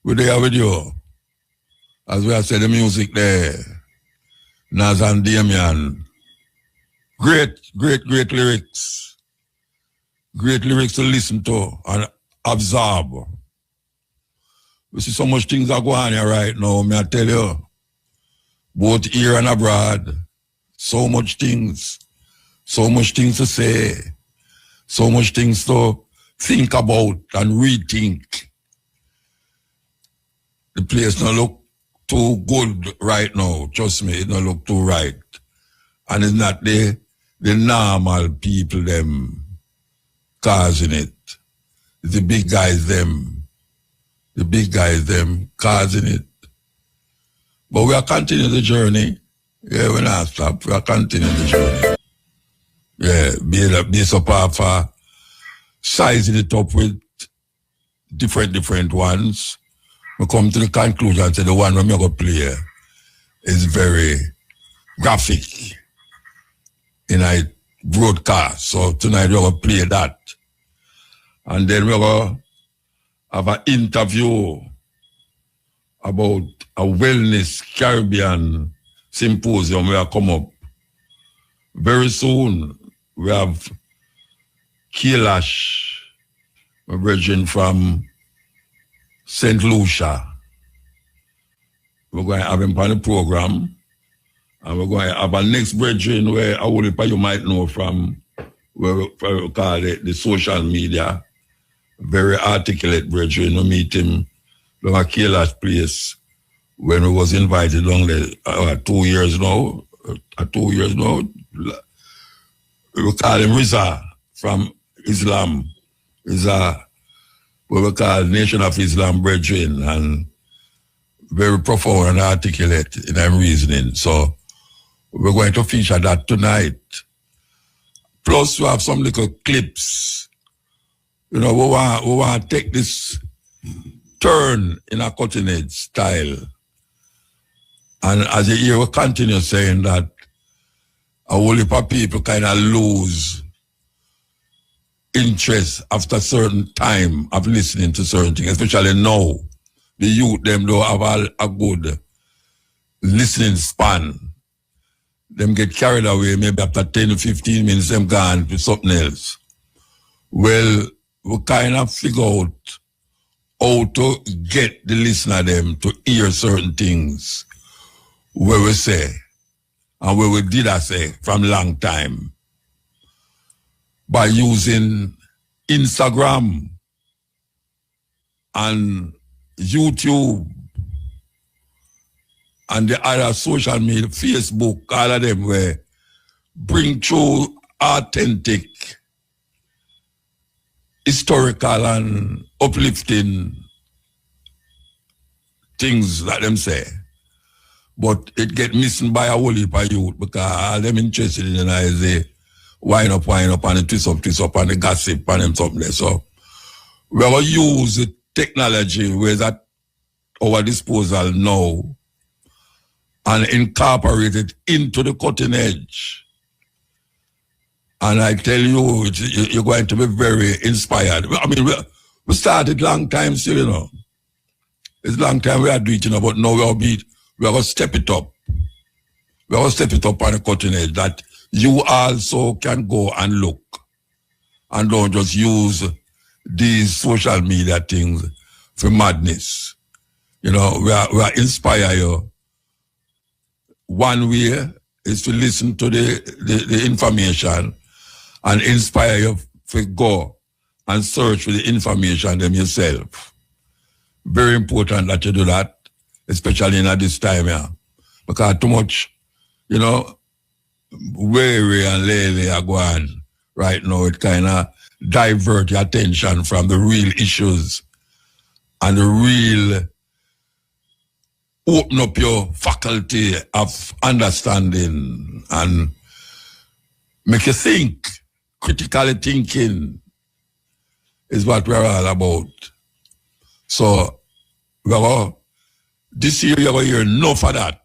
We're there with you. As we have said, the music there. Naz and Damian. Great lyrics. Great lyrics to listen to and absorb. We see so much things are going on here right now, may I tell you. Both here and abroad. So much things. So much things to say. So much things to think about and rethink. The place don't look too good right now. Trust me, it don't look too right. And it's not the normal people them causing it. It's the big guys them. The big guys them causing it. But we are continuing the journey. Yeah, we're not stop. We are continuing the journey. Yeah, based upon sizing it up with different ones. We come to the conclusion and say the one we're going to play is very graphic in a broadcast. So tonight we're going to play that. And then we're going to have an interview about a wellness Caribbean symposium where come up. Very soon we have Kailash, my brethren from St. Lucia. We're going to have him on the program. And we're going to have our next brethren where I will you might know from where we call it the social media. Very articulate brethren. We meet him from a Kailash place when we was invited on there 2 years now. 2 years now. We call him Riza from Islam. Riza, what we call Nation of Islam brethren, and very profound and articulate in our reasoning. So we're going to feature that tonight. Plus we have some little clips. You know, we want to take this turn in a cutting edge style. And as you hear, we continue saying that a whole heap of people kind of lose interest after a certain time of listening to certain things, especially now. The youth, them don't have a good listening span. Them get carried away, maybe after 10 to 15 minutes, them gone to something else. Well, we kind of figure out how to get the listener them to hear certain things where we say, and where we did I say from long time, by using Instagram and YouTube and the other social media, Facebook, all of them, where bring through authentic, historical and uplifting things that them say. But it get missing by a whole heap of youth because all them interested in it is the wind up, and the twist up, and the gossip, and them something there. So we're going to use the technology where at our disposal now and incorporate it into the cutting edge. And I tell you, you're going to be very inspired. I mean, we started long time still, you know. It's long time we are doing it, you know, but now we're going to step it up. We're going to step it up on the cutting edge that you also can go and look and don't just use these social media things for madness. You know, we are inspire you. One way is to listen to the information and inspire you to go and search for the information them yourself. Very important that you do that, especially in this time here. Because too much, you know, weary and lazy are going right now. It kind of divert your attention from the real issues and the real open up your faculty of understanding and make you think. Critically thinking is what we're all about. So this year you're going to hear enough of that.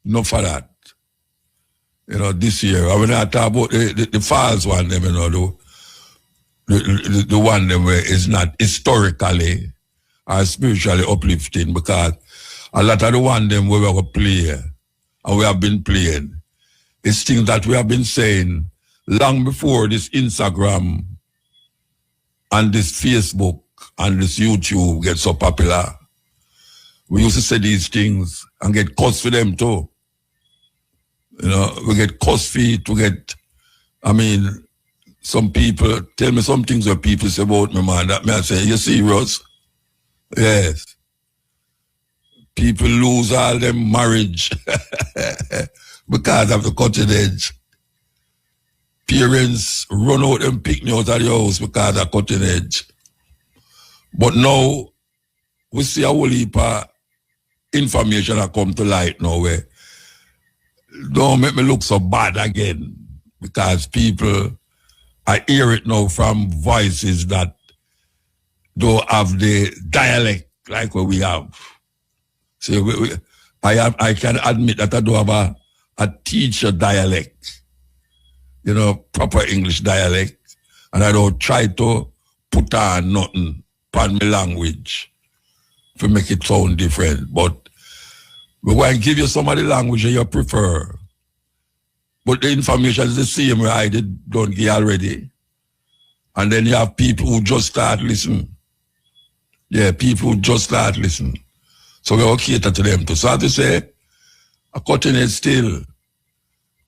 Enough of that. You know, this year. I mean, I talk about the false one, them, you know, the one them where is not historically are spiritually uplifting, because a lot of the one them we will play and we have been playing is things that we have been saying long before this Instagram and this Facebook and this YouTube get so popular. We used to say these things and get cussed for them too. You know, we get cussed for it, some people tell me some things that people say about me, man, that me I say, you serious? Yes. People lose all their marriage because of the cutting edge. Parents run out and pick me out of the house because of cutting edge. But now, we see a whole heap of information that come to light now where don't make me look so bad again, because people, I hear it now from voices that don't have the dialect like what we have. So I can admit that I don't have a teacher dialect, you know, proper English dialect, and I don't try to put on nothing upon my language to make it sound different. But we want to give you some of the language that you prefer. But the information is the same way I don't give already. And then you have people who just start listening. Yeah, people who just start listening. So we all cater to them too. So as to say, a cutting edge still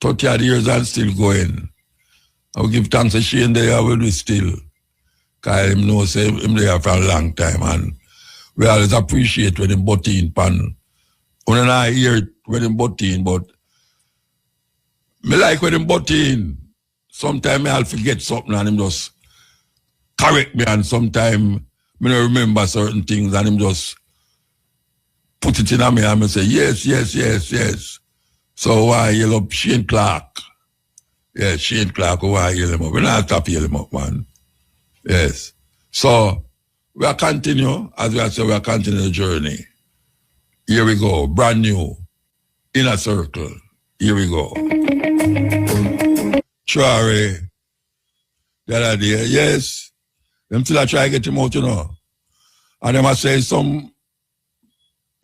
30 odd years and still going. I will give thanks to Shane there, I will do still. Because him knows him there for a long time. And we always appreciate when him butt in pan. When I hear it when him butt in, but me like when him butt in. Sometimes I'll forget something and him just correct me, and sometimes I don't remember certain things and him just put it in me and I say, yes. So why yell up Shane Clark? Yeah, Shane Clark, why yell him up? We're not stop yell him up, man. Yes. So we are continue, as we are saying, we are continuing the journey. Here we go, brand new, Inner Circle. Here we go. Sorry. The other day, yes. Them still try to get him out, you know. And them I say some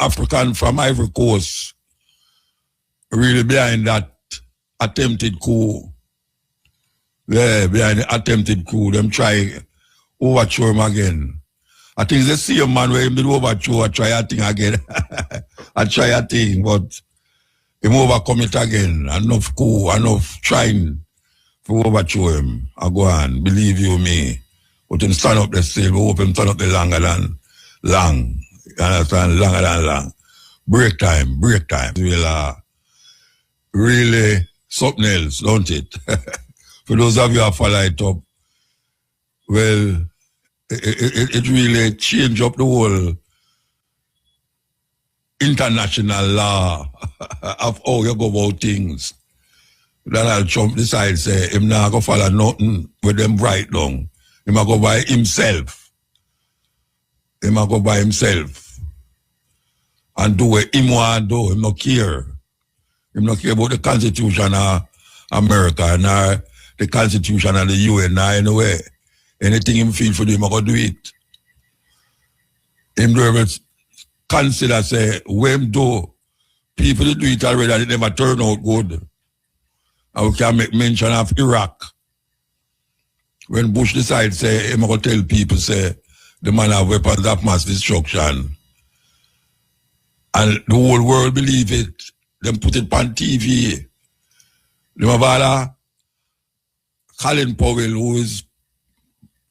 African from Ivory Coast really behind that attempted coup. Yeah, behind the attempted coup. Them try overthrow him again. I think it's the same man where him did overthrow, I try a thing again. I try a thing, but him overcome it again. Enough coup, enough trying to overthrow him. I go on, believe you me. But him stand up the still, we hope him stand up the longer than long. You understand? Longer than long. Break time. Really something else, don't it? For those of you who follow it up, well, it really changed up the whole international law of how you go about things. Donald Trump decides, say, him not go follow nothing with them write down. He might go by himself. And do what him want to do. Him not care. Him not care about the Constitution of America, nor the Constitution of the UN, nor anyway. Anything him feel for him, I go do it. Him do ever consider, say, when do people do it already and it never turn out good. And we can make mention of Iraq. When Bush decides, say, him going to tell people, say, the man have weapons of mass destruction. And the whole world believe it. Them put it on TV. Them have Colin Powell, who is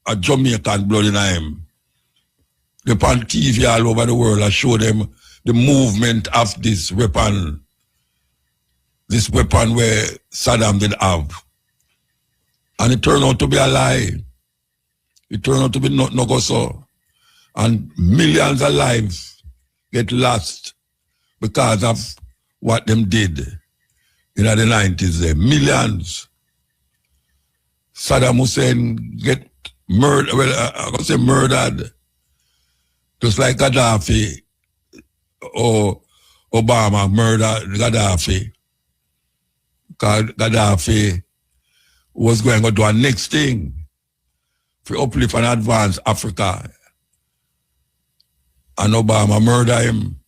a Jamaican blood in him. They on TV all over the world and show them the movement of this weapon. This weapon where Saddam did have. And it turned out to be a lie. It turned out to be not no go so. And millions of lives get lost because of what them did in the 90s there. Millions. Saddam Hussein get murdered, I'm going to say murdered. Just like Gaddafi or Obama murdered Gaddafi. Gaddafi was going to do a next thing to uplift and advance Africa. and Obama murder him.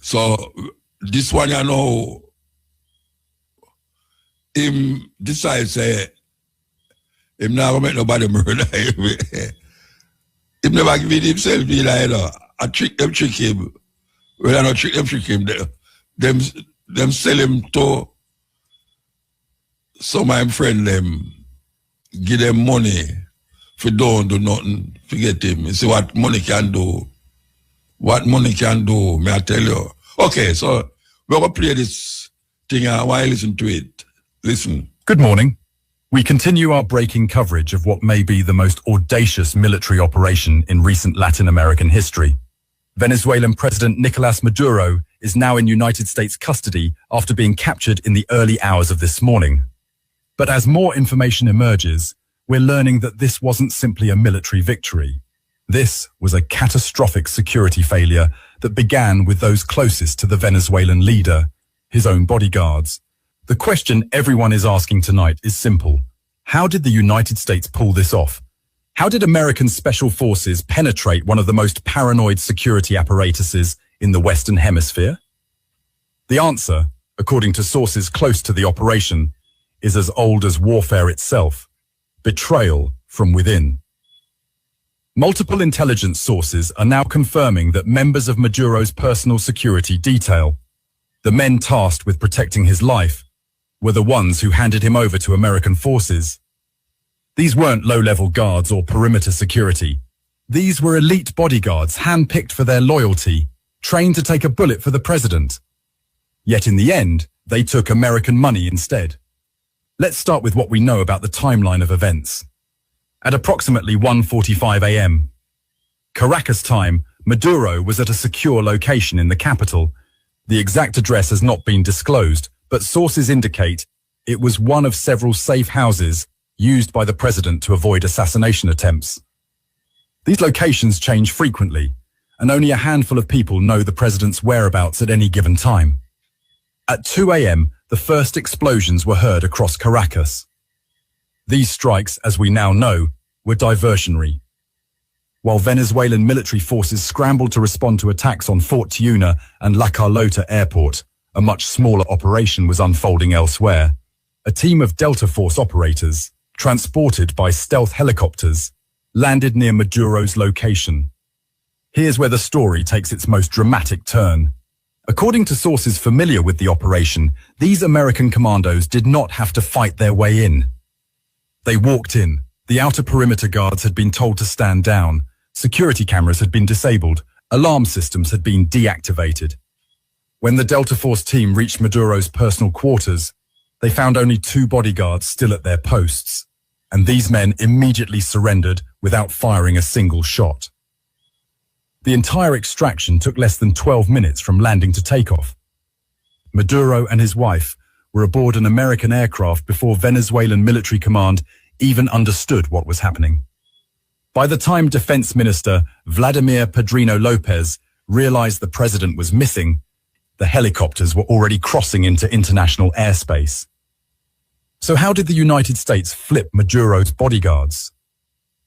So this one, you know, him decides say him not gonna make nobody murder him. Him never give it himself either. I trick him. Well, I not trick him. Them sell him to some of my friend them, give them money for don't do nothing, forget him. You see what money can do. What money can do, may I tell you. Okay, so we're going to play this thing while I listen to it. Listen. Good morning. We continue our breaking coverage of what may be the most audacious military operation in recent Latin American history. Venezuelan President Nicolas Maduro is now in United States custody after being captured in the early hours of this morning. But as more information emerges, we're learning that this wasn't simply a military victory. This was a catastrophic security failure that began with those closest to the Venezuelan leader, his own bodyguards. The question everyone is asking tonight is simple. How did the United States pull this off? How did American special forces penetrate one of the most paranoid security apparatuses in the Western Hemisphere? The answer, according to sources close to the operation, is as old as warfare itself: betrayal from within. Multiple intelligence sources are now confirming that members of Maduro's personal security detail, the men tasked with protecting his life, were the ones who handed him over to American forces. These weren't low-level guards or perimeter security. These were elite bodyguards handpicked for their loyalty, trained to take a bullet for the president. Yet in the end, they took American money instead. Let's start with what we know about the timeline of events. At approximately 1:45 a.m. Caracas time, Maduro was at a secure location in the capital. The exact address has not been disclosed, but sources indicate it was one of several safe houses used by the president to avoid assassination attempts. These locations change frequently, and only a handful of people know the president's whereabouts at any given time. At 2 a.m., the first explosions were heard across Caracas. These strikes, as we now know, were diversionary. While Venezuelan military forces scrambled to respond to attacks on Fort Tiuna and La Carlota airport, a much smaller operation was unfolding elsewhere. A team of Delta Force operators, transported by stealth helicopters, landed near Maduro's location. Here's where the story takes its most dramatic turn. According to sources familiar with the operation, these American commandos did not have to fight their way in. They walked in. The outer perimeter guards had been told to stand down. Security cameras had been disabled. Alarm systems had been deactivated. When the Delta Force team reached Maduro's personal quarters, they found only 2 bodyguards still at their posts, and these men immediately surrendered without firing a single shot. The entire extraction took less than 12 minutes from landing to takeoff. Maduro and his wife were aboard an American aircraft before Venezuelan military command even understood what was happening. By the time Defense Minister Vladimir Padrino Lopez realized the president was missing, the helicopters were already crossing into international airspace. So how did the United States flip Maduro's bodyguards?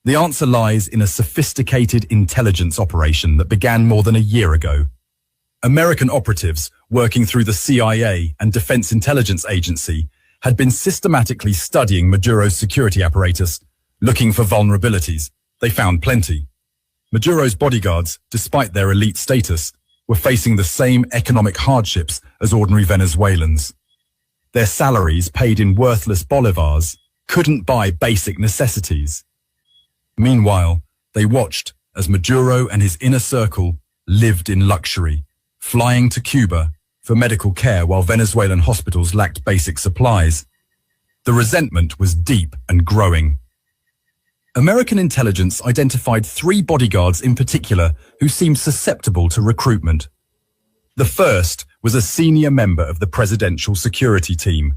The answer lies in a sophisticated intelligence operation that began more than a year ago. American operatives working through the CIA and Defense Intelligence Agency had been systematically studying Maduro's security apparatus, looking for vulnerabilities. They found plenty. Maduro's bodyguards, despite their elite status, were facing the same economic hardships as ordinary Venezuelans. Their salaries, paid in worthless bolivars, couldn't buy basic necessities. Meanwhile, they watched as Maduro and his inner circle lived in luxury, flying to Cuba for medical care while Venezuelan hospitals lacked basic supplies. The resentment was deep and growing. American intelligence identified 3 bodyguards in particular who seemed susceptible to recruitment. The first was a senior member of the presidential security team,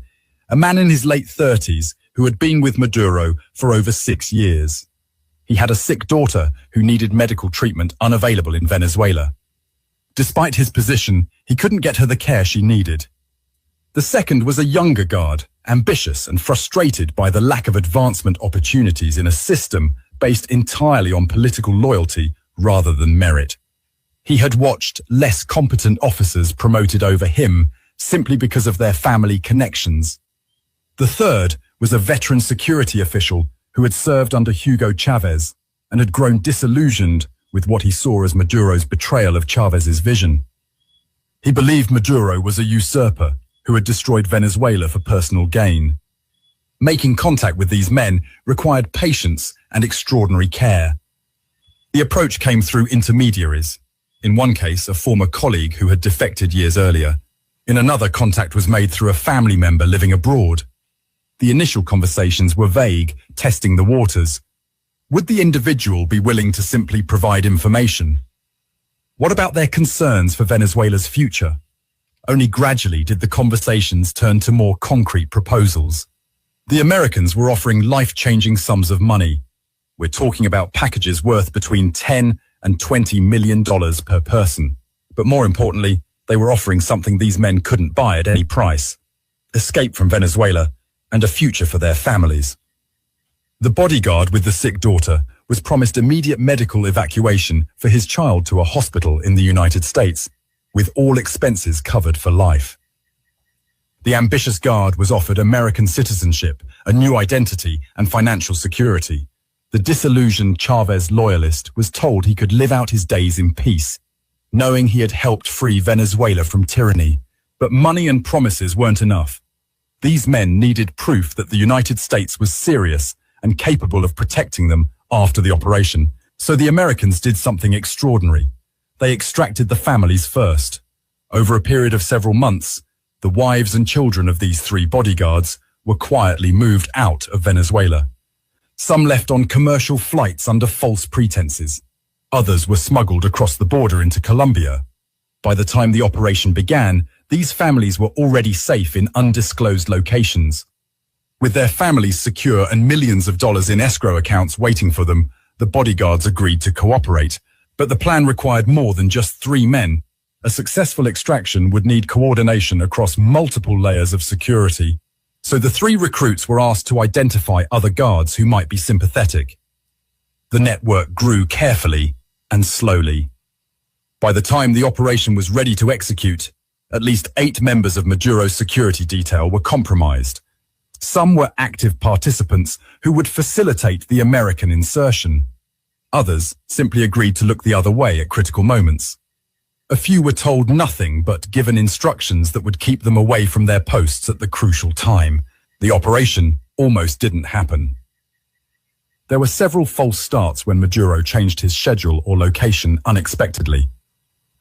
a man in his late 30s who had been with Maduro for over 6 years. He had a sick daughter who needed medical treatment unavailable in Venezuela. Despite his position, he couldn't get her the care she needed. The second was a younger guard, ambitious and frustrated by the lack of advancement opportunities in a system based entirely on political loyalty rather than merit. He had watched less competent officers promoted over him simply because of their family connections. The third was a veteran security official who had served under Hugo Chavez and had grown disillusioned with what he saw as Maduro's betrayal of Chavez's vision. He believed Maduro was a usurper who had destroyed Venezuela for personal gain. Making contact with these men required patience and extraordinary care. The approach came through intermediaries. In one case, a former colleague who had defected years earlier. In another, contact was made through a family member living abroad. The initial conversations were vague, testing the waters. Would the individual be willing to simply provide information? What about their concerns for Venezuela's future? Only gradually did the conversations turn to more concrete proposals. The Americans were offering life-changing sums of money. We're talking about packages worth between $10 and $20 million per person. But more importantly, they were offering something these men couldn't buy at any price: escape from Venezuela and a future for their families. The bodyguard with the sick daughter was promised immediate medical evacuation for his child to a hospital in the United States, with all expenses covered for life. The ambitious guard was offered American citizenship, a new identity, and financial security. The disillusioned Chavez loyalist was told he could live out his days in peace, knowing he had helped free Venezuela from tyranny. But money and promises weren't enough. These men needed proof that the United States was serious and capable of protecting them after the operation. So the Americans did something extraordinary. They extracted the families first. Over a period of several months, the wives and children of these three bodyguards were quietly moved out of Venezuela. Some left on commercial flights under false pretenses. Others were smuggled across the border into Colombia. By the time the operation began, these families were already safe in undisclosed locations. With their families secure and millions of dollars in escrow accounts waiting for them, the bodyguards agreed to cooperate. But the plan required more than just 3 men. A successful extraction would need coordination across multiple layers of security. So the 3 recruits were asked to identify other guards who might be sympathetic. The network grew carefully and slowly. By the time the operation was ready to execute, at least 8 members of Maduro's security detail were compromised. Some were active participants who would facilitate the American insertion. Others simply agreed to look the other way at critical moments. A few were told nothing but given instructions that would keep them away from their posts at the crucial time. The operation almost didn't happen. There were several false starts when Maduro changed his schedule or location unexpectedly.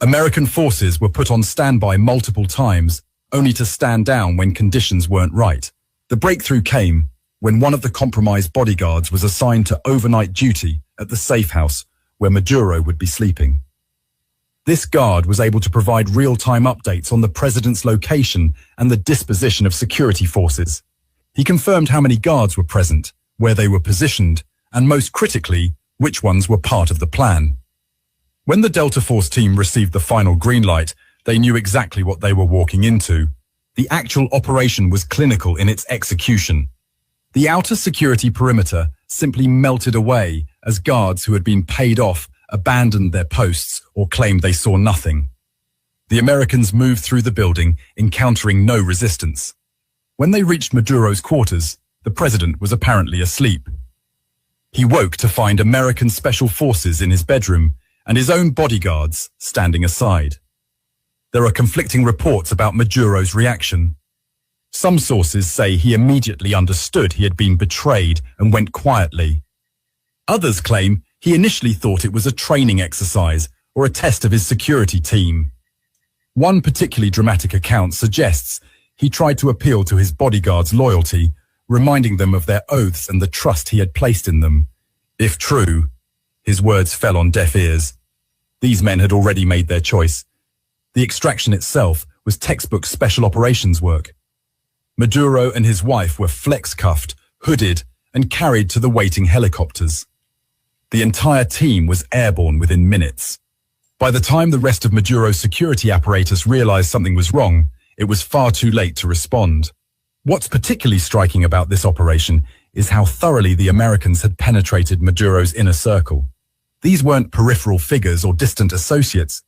American forces were put on standby multiple times, only to stand down when conditions weren't right. The breakthrough came when one of the compromised bodyguards was assigned to overnight duty at the safe house where Maduro would be sleeping. This guard was able to provide real-time updates on the president's location and the disposition of security forces. He confirmed how many guards were present, where they were positioned, and most critically, which ones were part of the plan. When the Delta Force team received the final green light, they knew exactly what they were walking into. The actual operation was clinical in its execution. The outer security perimeter simply melted away as guards who had been paid off abandoned their posts or claimed they saw nothing. The Americans moved through the building, encountering no resistance. When they reached Maduro's quarters, the president was apparently asleep. He woke to find American special forces in his bedroom and his own bodyguards standing aside. There are conflicting reports about Maduro's reaction. Some sources say he immediately understood he had been betrayed and went quietly. Others claim he initially thought it was a training exercise or a test of his security team. One particularly dramatic account suggests he tried to appeal to his bodyguards' loyalty, reminding them of their oaths and the trust he had placed in them. If true, his words fell on deaf ears. These men had already made their choice. The extraction itself was textbook special operations work. Maduro and his wife were flex-cuffed, hooded, and carried to the waiting helicopters. The entire team was airborne within minutes. By the time the rest of Maduro's security apparatus realized something was wrong, it was far too late to respond. What's particularly striking about this operation is how thoroughly the Americans had penetrated Maduro's inner circle. These weren't peripheral figures or distant associates.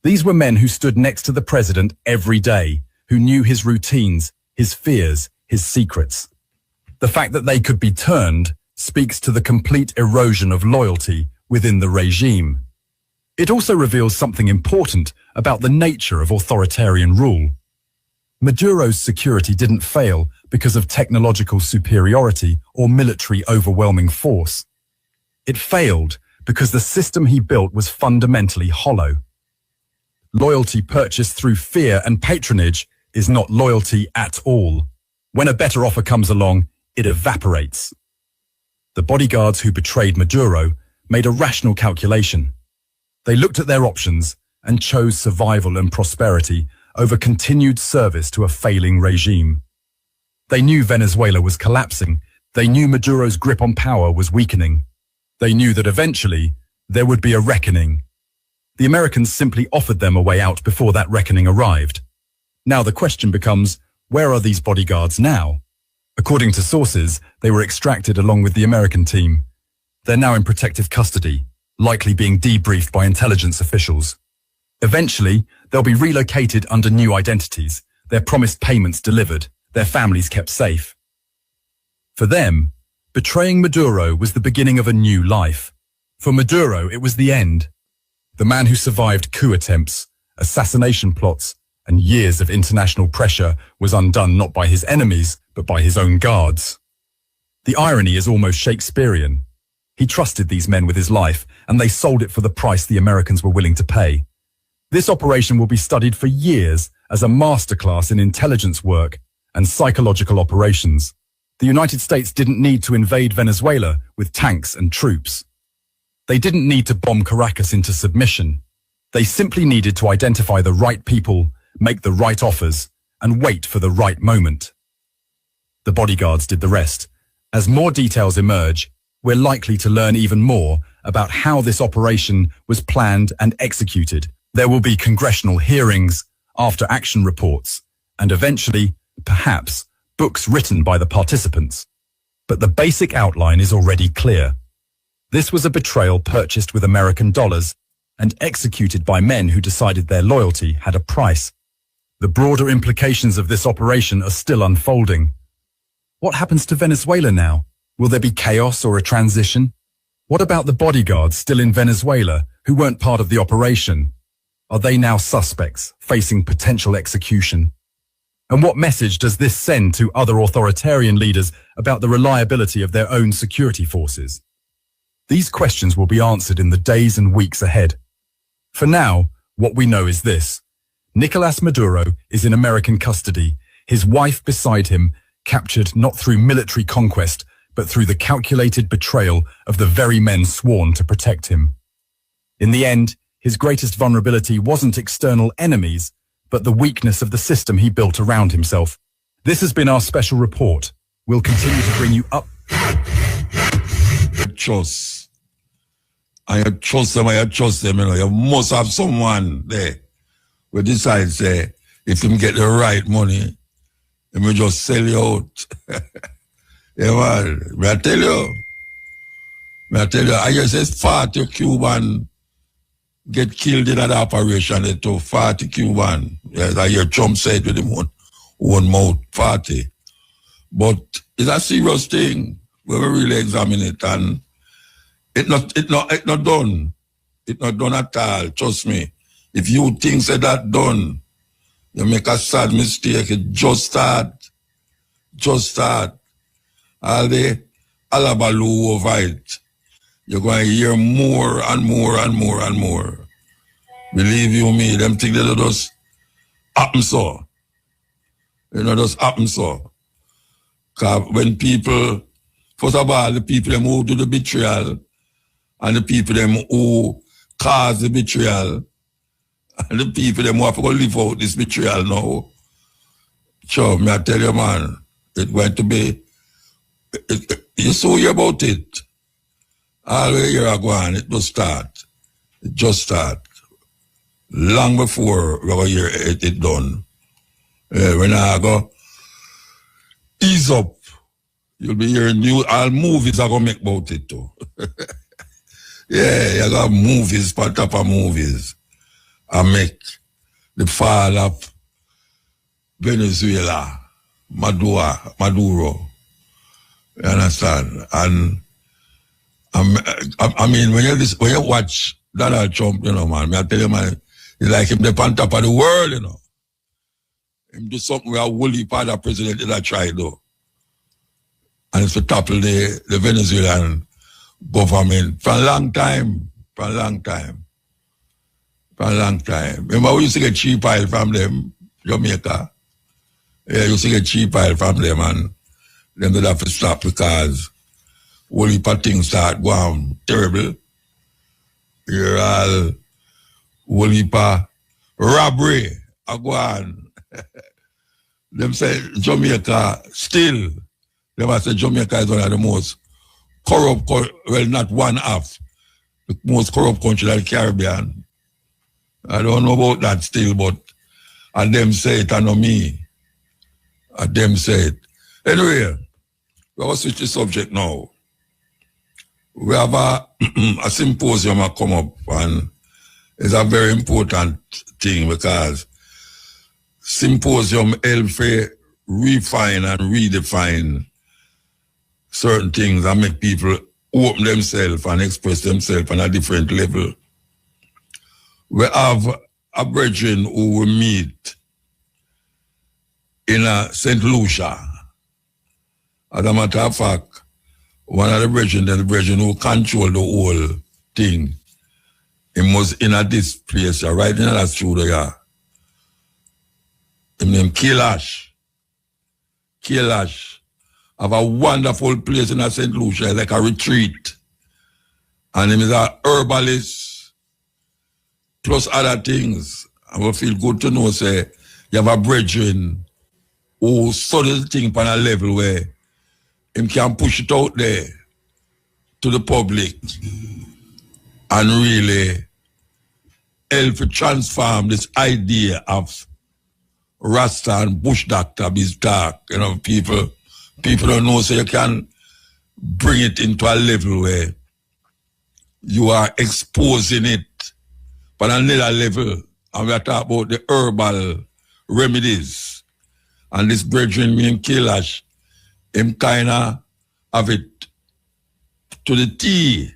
These were men who stood next to the president every day, who knew his routines, his fears, his secrets. The fact that they could be turned speaks to the complete erosion of loyalty within the regime. It also reveals something important about the nature of authoritarian rule. Maduro's security didn't fail because of technological superiority or military overwhelming force. It failed because the system he built was fundamentally hollow. Loyalty purchased through fear and patronage is not loyalty at all. When a better offer comes along, it evaporates. The bodyguards who betrayed Maduro made a rational calculation. They looked at their options and chose survival and prosperity over continued service to a failing regime. They knew Venezuela was collapsing. They knew Maduro's grip on power was weakening. They knew that eventually there would be a reckoning. The Americans simply offered them a way out before that reckoning arrived. Now the question becomes, where are these bodyguards now? According to sources, they were extracted along with the American team. They're now in protective custody, likely being debriefed by intelligence officials. Eventually, they'll be relocated under new identities, their promised payments delivered, their families kept safe. For them, betraying Maduro was the beginning of a new life. For Maduro, it was the end. The man who survived coup attempts, assassination plots, and years of international pressure was undone not by his enemies, but by his own guards. The irony is almost Shakespearean. He trusted these men with his life, and they sold it for the price the Americans were willing to pay. This operation will be studied for years as a masterclass in intelligence work and psychological operations. The United States didn't need to invade Venezuela with tanks and troops. They didn't need to bomb Caracas into submission. They simply needed to identify the right people, make the right offers, and wait for the right moment. The bodyguards did the rest. As more details emerge, we're likely to learn even more about how this operation was planned and executed. There will be congressional hearings, after-action reports, and eventually, perhaps, books written by the participants. But the basic outline is already clear. This was a betrayal purchased with American dollars and executed by men who decided their loyalty had a price. The broader implications of this operation are still unfolding. What happens to Venezuela now? Will there be chaos or a transition? What about the bodyguards still in Venezuela who weren't part of the operation? Are they now suspects facing potential execution? And what message does this send to other authoritarian leaders about the reliability of their own security forces? These questions will be answered in the days and weeks ahead. For now, what we know is this. Nicolás Maduro is in American custody, his wife beside him, captured not through military conquest, but through the calculated betrayal of the very men sworn to protect him. In the end, his greatest vulnerability wasn't external enemies, but the weakness of the system he built around himself. This has been our special report. We'll continue to bring you up. Trust. And you trust them, you know. You must have someone there who decides, if him get the right money, he will just sell you out. Yeah, man. May I tell you, I guess it's 40 Cuban get killed in that operation. It took 40 Cuban. Yes, I hear Trump said with him one mouth, 40. But it's a serious thing. We will really examine it, and it's not done. It's not done at all. Trust me. If you think that done, you make a sad mistake. It just start. All the alabaloo over it. You're going to hear more and more and more and more. Believe you me, them things that just happen so. Just happen so. Because when people, first of all, the people them who do the betrayal, and the people them who cause the betrayal, and the people them who have to go live out this betrayal now. Sure, may I tell you, man, it's going to be, you saw hear about it. All the year ago, and it just start. It just start. Long before we go hear it done. When I go ease up, you'll be hearing all movies are going to make about it too. Yeah, you got movies, on top of movies. I make the fall of Venezuela, Maduro. You understand? And I mean, when you watch Donald Trump, you know, man, I tell you, man, it's like him the on top of the world, you know. Him do something where a woolly part of president did I try though. And it's to topple the Venezuelan government for a long time. Remember we used to get cheap oil from them, Jamaica. Yeah, you used to get cheap oil from them and them did have to stop because whole heap of things start going terrible. You're all whole heap of robbery are going. Them say Jamaica still, they must say Jamaica is one of the most corrupt, well, not one half, the most corrupt country in the Caribbean. I don't know about that still, but and them say it and not me. And them say it. Anyway, we will switch the subject now. We have a symposium that come up and it's a very important thing because symposium helps refine and redefine certain things and make people open themselves and express themselves on a different level. We have a brethren who will meet in St. Lucia. As a matter of fact, one of the brethren who control the whole thing, he was in this place, right in that studio. His name Kailash. Kailash have a wonderful place in St. Lucia, like a retreat. And him is a herbalist, plus other things. I will feel good to know, say, you have a brethren who study the thing on a level where him can push it out there to the public and really help to transform this idea of Rasta and Bush Doctor biz talk. You know, people don't know, so you can bring it into a level where you are exposing it on another level. And we are talking about the herbal remedies. And this brethren, me and Kailash, him kind of have it to the T.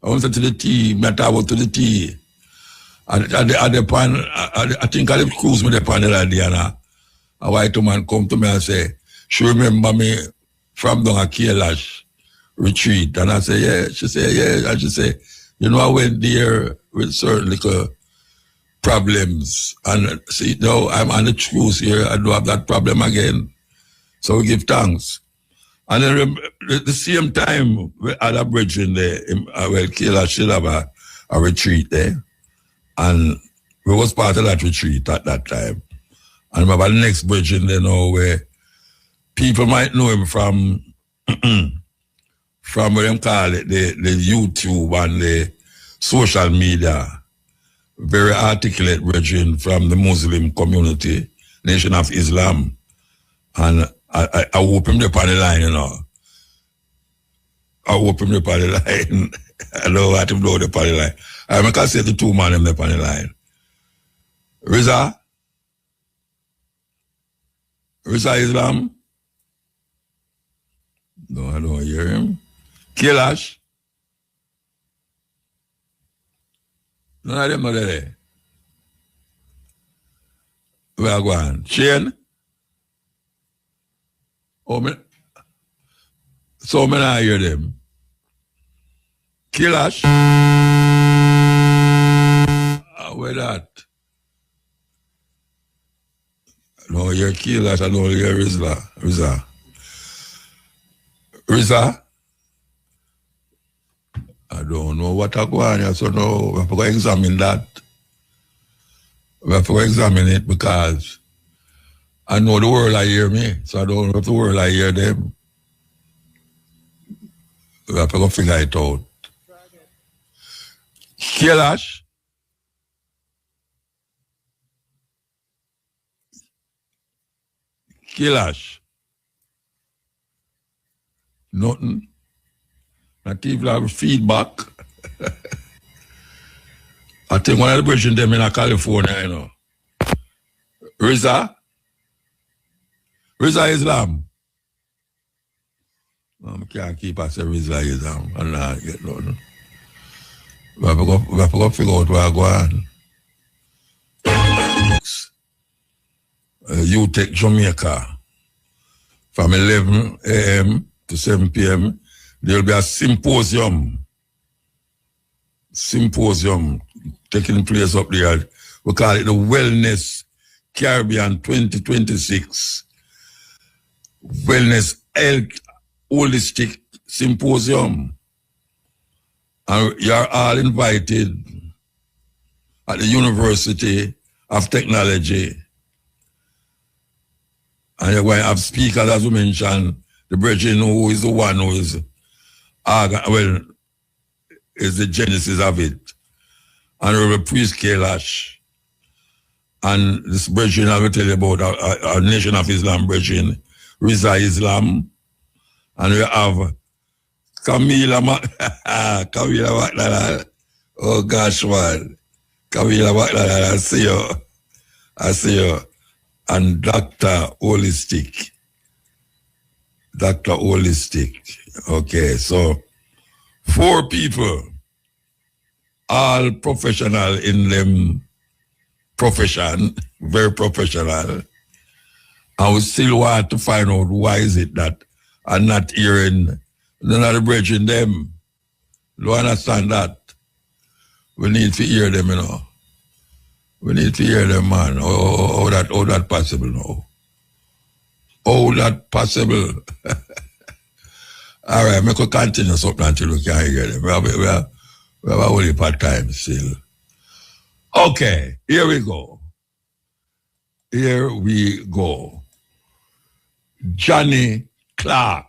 I want to say to the T, me talk about to the T. At the point, I think I left cruise me the pan the other day, and a white woman come to me and say, she remember me from down at Kailash retreat. And I say, yeah. She say, yeah. And she say, you know, I went there with certain little problems. And see, now I'm on the cruise here. I don't have that problem again. So we give thanks. And then at the same time, we had a brethren there. Well, Kailash should have a retreat there. And we was part of that retreat at that time. And remember the next brethren there now where people might know him from what them call it, the YouTube and the social media. Very articulate brethren from the Muslim community, Nation of Islam. And I hope him up on the line, you know. I hope him up on the line. I don't want him to up on the line. I can say the two man him up on the line. Riza Islam? No, I don't hear him. Kailash? None of them are there. Where are going? Shane? Oh, so I don't hear them. Kailash? Where that? No, you're Kailash, I don't hear Riza. Riza? I don't know what I go on here, so no, we have to go examine that. We have to go examine it because I know the world I hear me, so I don't know if the world I hear them. We have to go figure it out. Kailash? Kailash? Nothing. Not even have feedback. I think one of the bridges them in California, you know. Riza Islam. I can't keep us a Riza Islam. And I get no. We have to go figure out where I go on. You take Jamaica from 11 a.m. to 7 p.m. There will be a symposium taking place up there. We call it the Wellness Caribbean 2026. Wellness Health Holistic Symposium. And you're all invited at the University of Technology. And you're going to have speakers, as we mentioned, the brethren who is the one who is, is the genesis of it. And the priest Kailash. And this brethren I will tell you about our Nation of Islam brethren, Riza Islam. And we have Camila Makdalal. Oh gosh, man. Camila Makdalal, I see you. And Dr. Holistic. Okay, so 4 people, all professional in them profession, very professional. And we still want to find out why is it that I'm not hearing none of the brethren them. Do you understand that? We need to hear them, you know. We need to hear them, man. How that possible now? How that possible? All right, we could continue something until we can hear them. We have a whole heap of time still. Okay, here we go. Johnny Clark.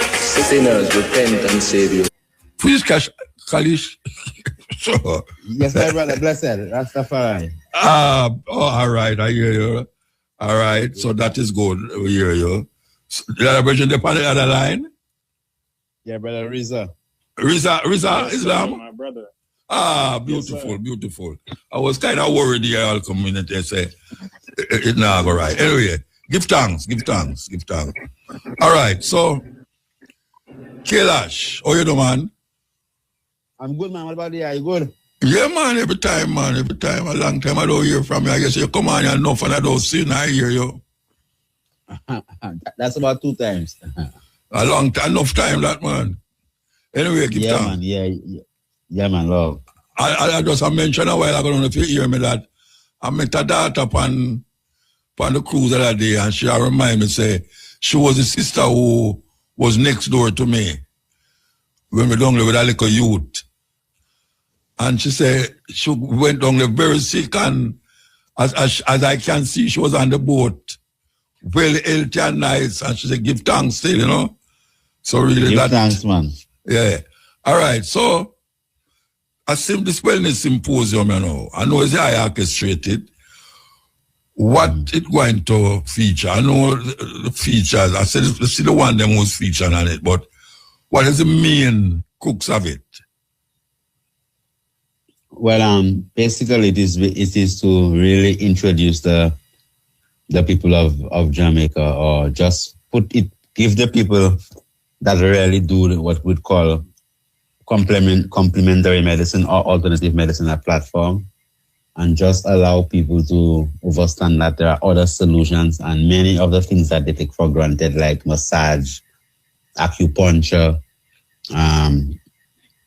Sinners, repent and save you. Please, Kalish. So, yes, my brother, blessed. Rastafari. All right, I hear you. All right, so that is good. We hear you. So, the other version, on the other line? Yeah, brother Riza. Riza Yes, Islam? my brother. Beautiful, yes, beautiful. I was kind of worried the whole community say it now go right. Anyway, give thanks. All right, so Kailash, how you doing, man? I'm good, man. What about you? Are you good? Yeah, man, every time. A long time I don't hear from you. I guess you come on enough and I don't see and I hear you. That's about 2 times. Enough time, that man. Anyway, give thanks. Man, yeah, man, love. I just mentioned a while ago, I don't know if you hear me, that I met a daughter upon the cruise the other day, and she reminded me, say, she was a sister who was next door to me when we down there with a little youth. And she said she went down there very sick, and as I can see, she was on the boat, well healthy and nice, and she said, give thanks still, you know. So really give thanks, man. Yeah. All right, so I see this wellness symposium, you know. I know it's high orchestrated. What it going to feature? I know the features. I said see the one them was featured on it, but what is the main crux of it? Well, basically it is to really introduce the people of Jamaica, or just give the people that really do what we'd call complementary medicine or alternative medicine a platform, and just allow people to understand that there are other solutions and many of the things that they take for granted, like massage, acupuncture,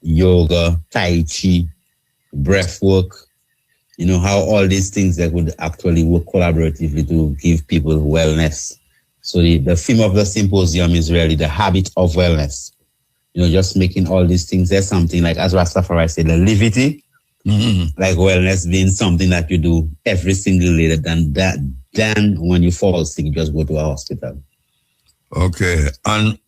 yoga, tai chi, breath work, you know, how all these things that would actually work collaboratively to give people wellness. So the theme of the symposium is really the habit of wellness. You know, just making all these things. There's something like, as Rastafari said, the levity, like wellness being something that you do every single day, then when you fall sick, you just go to a hospital. Okay. And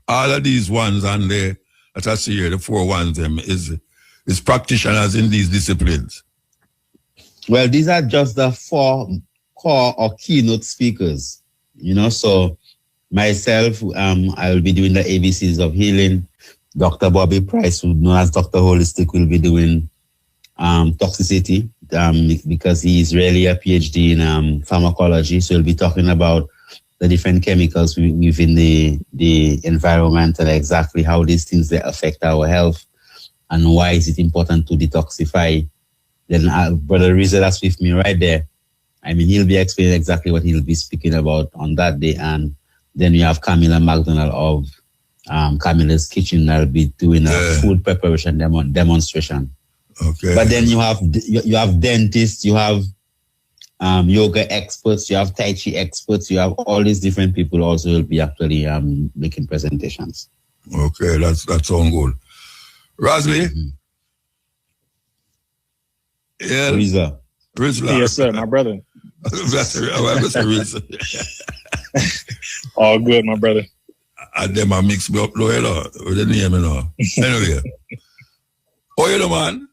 all of these ones and the, as I see here, the 4 ones them is practitioners in these disciplines. Well, these are just the 4 core or keynote speakers, you know, so Myself, I will be doing the ABCs of healing. Dr. Bobby Price, who known as Dr. Holistic, will be doing toxicity because he is really a PhD in pharmacology. So he'll be talking about the different chemicals within the environment and exactly how these things they affect our health and why is it important to detoxify. Then Brother Rizal, that's with me right there. I mean, he'll be explaining exactly what he'll be speaking about on that day. And then we have Camilla McDonald of Camilla's Kitchen that'll be doing a food preparation demonstration. Okay. But then you have dentists, you have yoga experts, you have Tai Chi experts, you have all these different people also will be actually making presentations. Okay, that sounds good. Rosalie? Mm-hmm. Yeah. Rizla. Yes, sir, my brother. Rizla. All good, my brother. And them I mix me up low, with the name, Anyway. How you doing, man?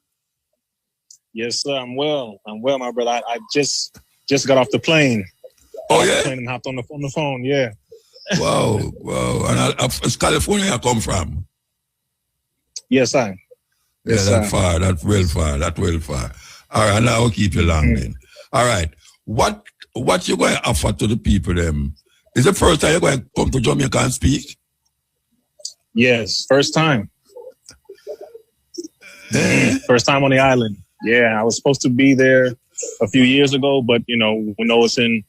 Yes, sir, I'm well, my brother. I just got off the plane. Oh, yeah? Plane and hopped on the phone, yeah. Wow. And it's California I come from. Yes, sir. Yeah, Yes, that's well far. All right, now I'll keep you long then. All right. What you going to offer to the people them? Is it the first time you're going to come to Jamaica and speak? Yes, first time. First time on the island. Yeah, I was supposed to be there a few years ago, but we know it's in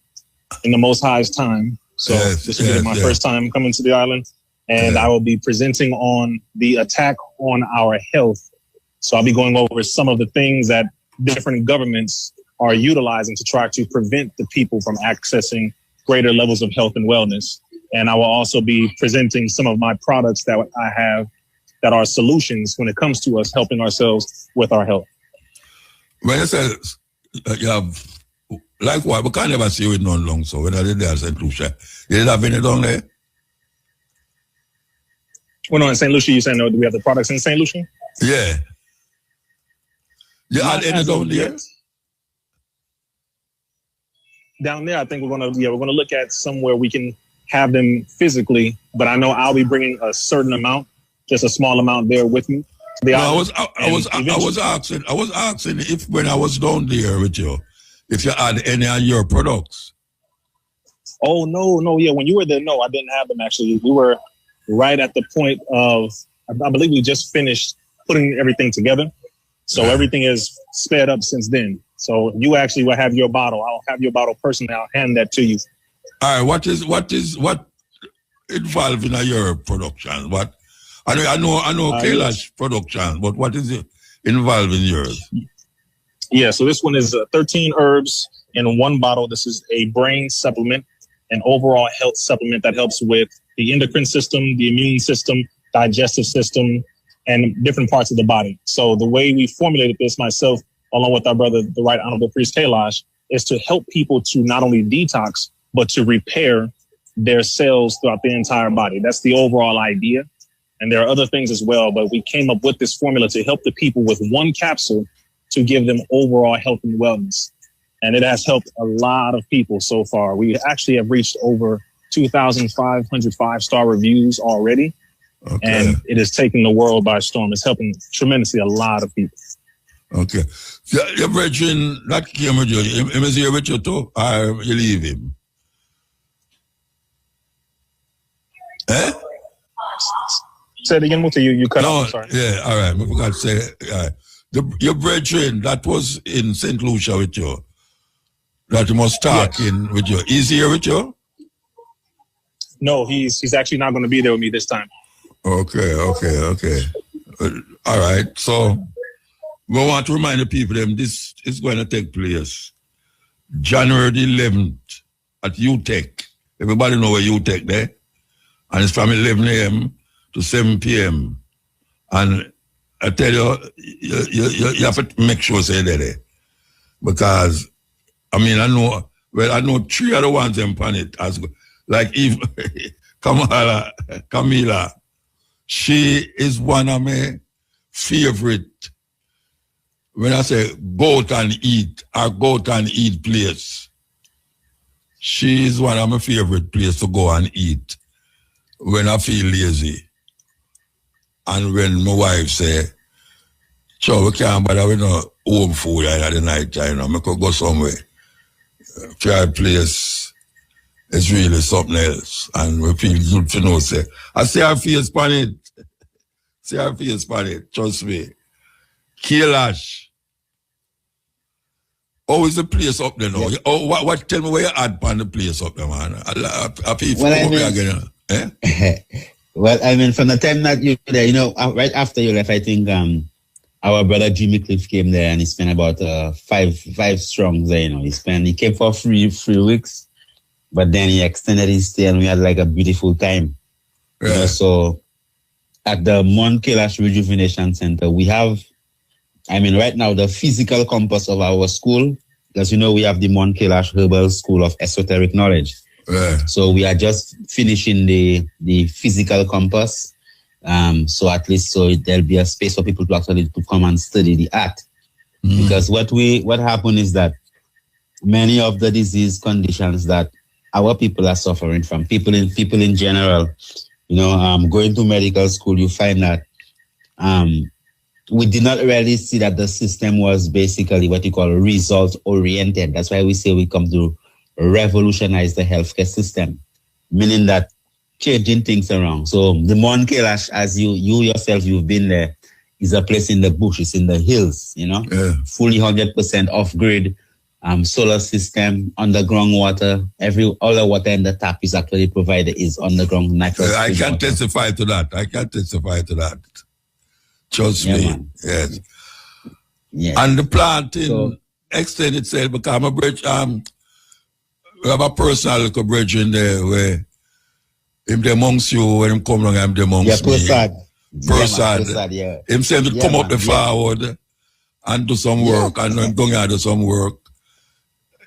the Most High's time. So this will be my first time coming to the island, and I will be presenting on the attack on our health. So I'll be going over some of the things that different governments are utilizing to try to prevent the people from accessing greater levels of health and wellness. And I will also be presenting some of my products that I have that are solutions when it comes to us helping ourselves with our health. When you say you have, like what? We can't never see it non long. So when I did there at St. Lucia, you did have any down there? Well, no, in St. Lucia, you saying, no, do we have the products in St. Lucia? Yeah. You had any down there? Down there, I think we're gonna look at somewhere we can have them physically. But I know I'll be bringing a certain amount, just a small amount there with me. I was asking if when I was down there with you, if you had any of your products. Oh no, yeah. When you were there, no, I didn't have them actually. We were right at the point of, I believe we just finished putting everything together. So everything is sped up since then. So you actually will have your bottle. I'll have your bottle personally. I'll hand that to you. All right. What involved in your production? What? I know Kailash production, but what is it involved in yours? Yeah. So this one is 13 herbs in one bottle. This is a brain supplement, an overall health supplement that helps with the endocrine system, the immune system, digestive system, and different parts of the body. So the way we formulated this myself, along with our brother, the Right Honorable Priest Kailash, is to help people to not only detox, but to repair their cells throughout the entire body. That's the overall idea. And there are other things as well, but we came up with this formula to help the people with one capsule to give them overall health and wellness. And it has helped a lot of people so far. We actually have reached over 2,500 five-star reviews already. Okay. And it is taking the world by storm. It's helping tremendously a lot of people. Okay. So your brethren that came with you, him is here with you too, or you leave him? Eh? Say it again, Muta. You cut off. Sorry. Yeah, all right. I forgot to say, your brethren that was in St. Lucia with you, that you must talk in with you. Is he here with you? No, he's actually not going to be there with me this time. Okay. All right. So we want to remind the people this is going to take place January the 11th at UTEC. Everybody know where UTEC there? And it's from 11 a.m. to 7 p.m. And I tell you, you have to make sure say there. Because, I know three other ones in it as like Eve, Camila. She is one of my favorite, when I say go out and eat place. She is one of my favorite places to go and eat when I feel lazy. And when my wife say, "Sure, we can't bother with no home food at the night time. I could go somewhere." Fair place is really something else. And we feel good to know, say, I see her face on it. See her face on it. Trust me. Kailash. How is the place up there now? Yeah. Oh, what? Tell me where you add on the place up there, man. I feel Well, I mean, from the time that you were there, right after you left, I think our brother Jimmy Cliff came there and he spent about five strong there. He came for 3 weeks, but then he extended his stay and we had like a beautiful time. Yeah. So at the Mount Kailash Rejuvenation Center, we have, right now, the physical campus of our school, because we have the Mount Kailash Herbal School of Esoteric Knowledge. Yeah. So we are just finishing the physical campus. So at least there'll be a space for people to actually to come and study the art. Mm-hmm. Because what happened is that many of the disease conditions that our people are suffering from, people in general, going to medical school, you find that we did not really see that the system was basically what you call result oriented. That's why we say we come to revolutionize the healthcare system, meaning that changing things around. So the Mount Kailash, as you yourself, you've been there, is a place in the bush, it's in the hills, fully 100% off-grid, solar system, underground water, all the water in the tap is actually provided is underground natural. I can testify to that. Trust me. Man. Yes. Yeah. And the planting extend itself because a bridge, we have a personal little bridge in there where him amongst you, when him come along, I'm amongst me. Prasad. Yeah. Him say to come up the forward and do some work and then go and do some work.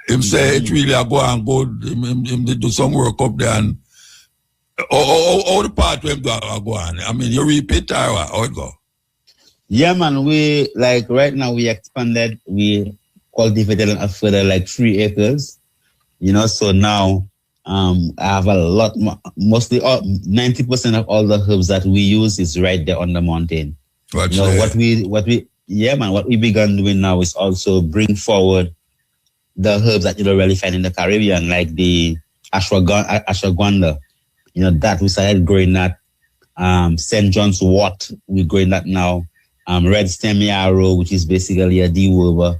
Him say it really a go and go, him do some work up there and all the part where him go on. You repeat how it go? Yeah, man, we, right now we expanded, we cultivated a further 3 acres, so now, I have a lot more, mostly 90% of all the herbs that we use is right there on the mountain. What we began doing now is also bring forward the herbs that you don't really find in the Caribbean, like the ashwagandha, that we started growing that, St. John's wort, we're growing that now. Red stem yarrow, which is basically a dewormer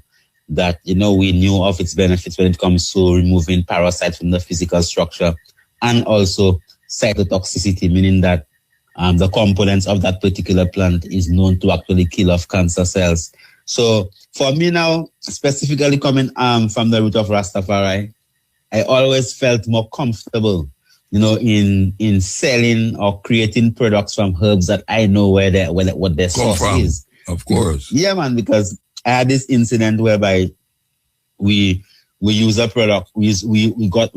that, we knew of its benefits when it comes to removing parasites from the physical structure and also cytotoxicity, meaning that the components of that particular plant is known to actually kill off cancer cells. So for me now, specifically coming from the root of Rastafari, I always felt more comfortable, in selling or creating products from herbs that I know what their source is. Of course. Yeah, man, because I had this incident whereby we use a product. We got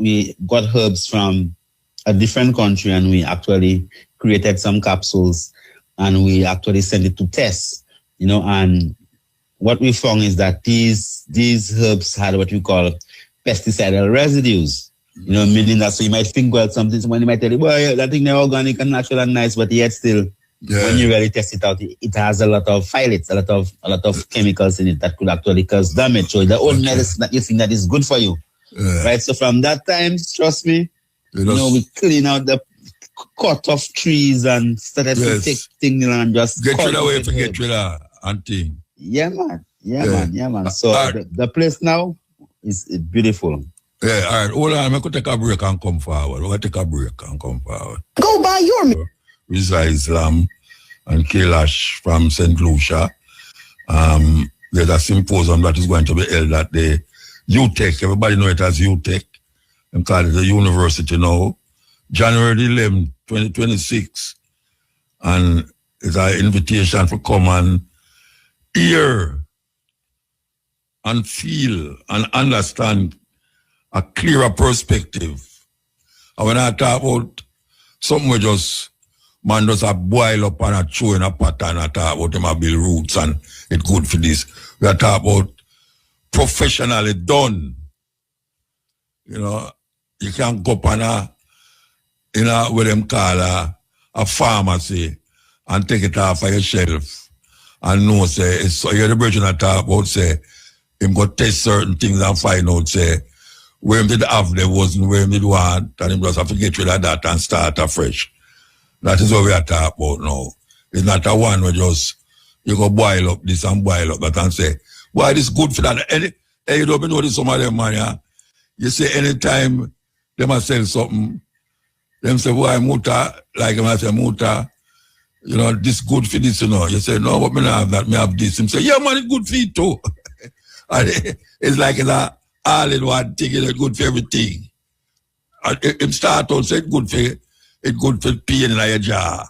herbs from a different country and we actually created some capsules and we actually sent it to test, and what we found is that these herbs had what we call pesticidal residues. Meaning that, so you might think, well, somebody might tell you, well, yeah, that thing they're organic and natural and nice, but yet still, when you really test it out, it has a lot of phytates, a lot of chemicals in it that could actually cause damage. So the old medicine that you think that is good for you, right? So from that time, trust me, we clean out the cut off trees and started to take things and just get rid away to get rid of and thing. Yeah, man. So the place now is beautiful. Yeah, all right. Hold on. I'm going to take a break and come forward. Go buy your... Rizza Islam and Kailash from St. Lucia. There's a symposium that is going to be held at the UTEC. Everybody know it as UTEC. I'm calling it the university now. January 11th, 2026. And it's an invitation for come and hear and feel and understand a clearer perspective. And when I talk about something we just a boil up and a chew in a pot and I talk about them a build roots and it's good for this. We are talking about professionally done. You you can go up on what them call a pharmacy and take it off of your shelf and know, say, it's, so you're the version I talk about, say, him go test certain things and find out, say, where him did have them wasn't where him did want, and him just have to get rid of that and start afresh. That is what we are talking about now. It's not a one where just, you go boil up this and boil up that and say, why this good for that? Hey, you don't know this some of them, man, yeah? You say anytime they must sell something, them say, why Muta, like I say, Muta, you know, this good for this, you know. You say, no, but me not have that, me have this. Him say, yeah, man, it's good for it too. And it's like it's a all-in-one thing, it's good for everything. And it start out, say, it's good for pain in your jaw.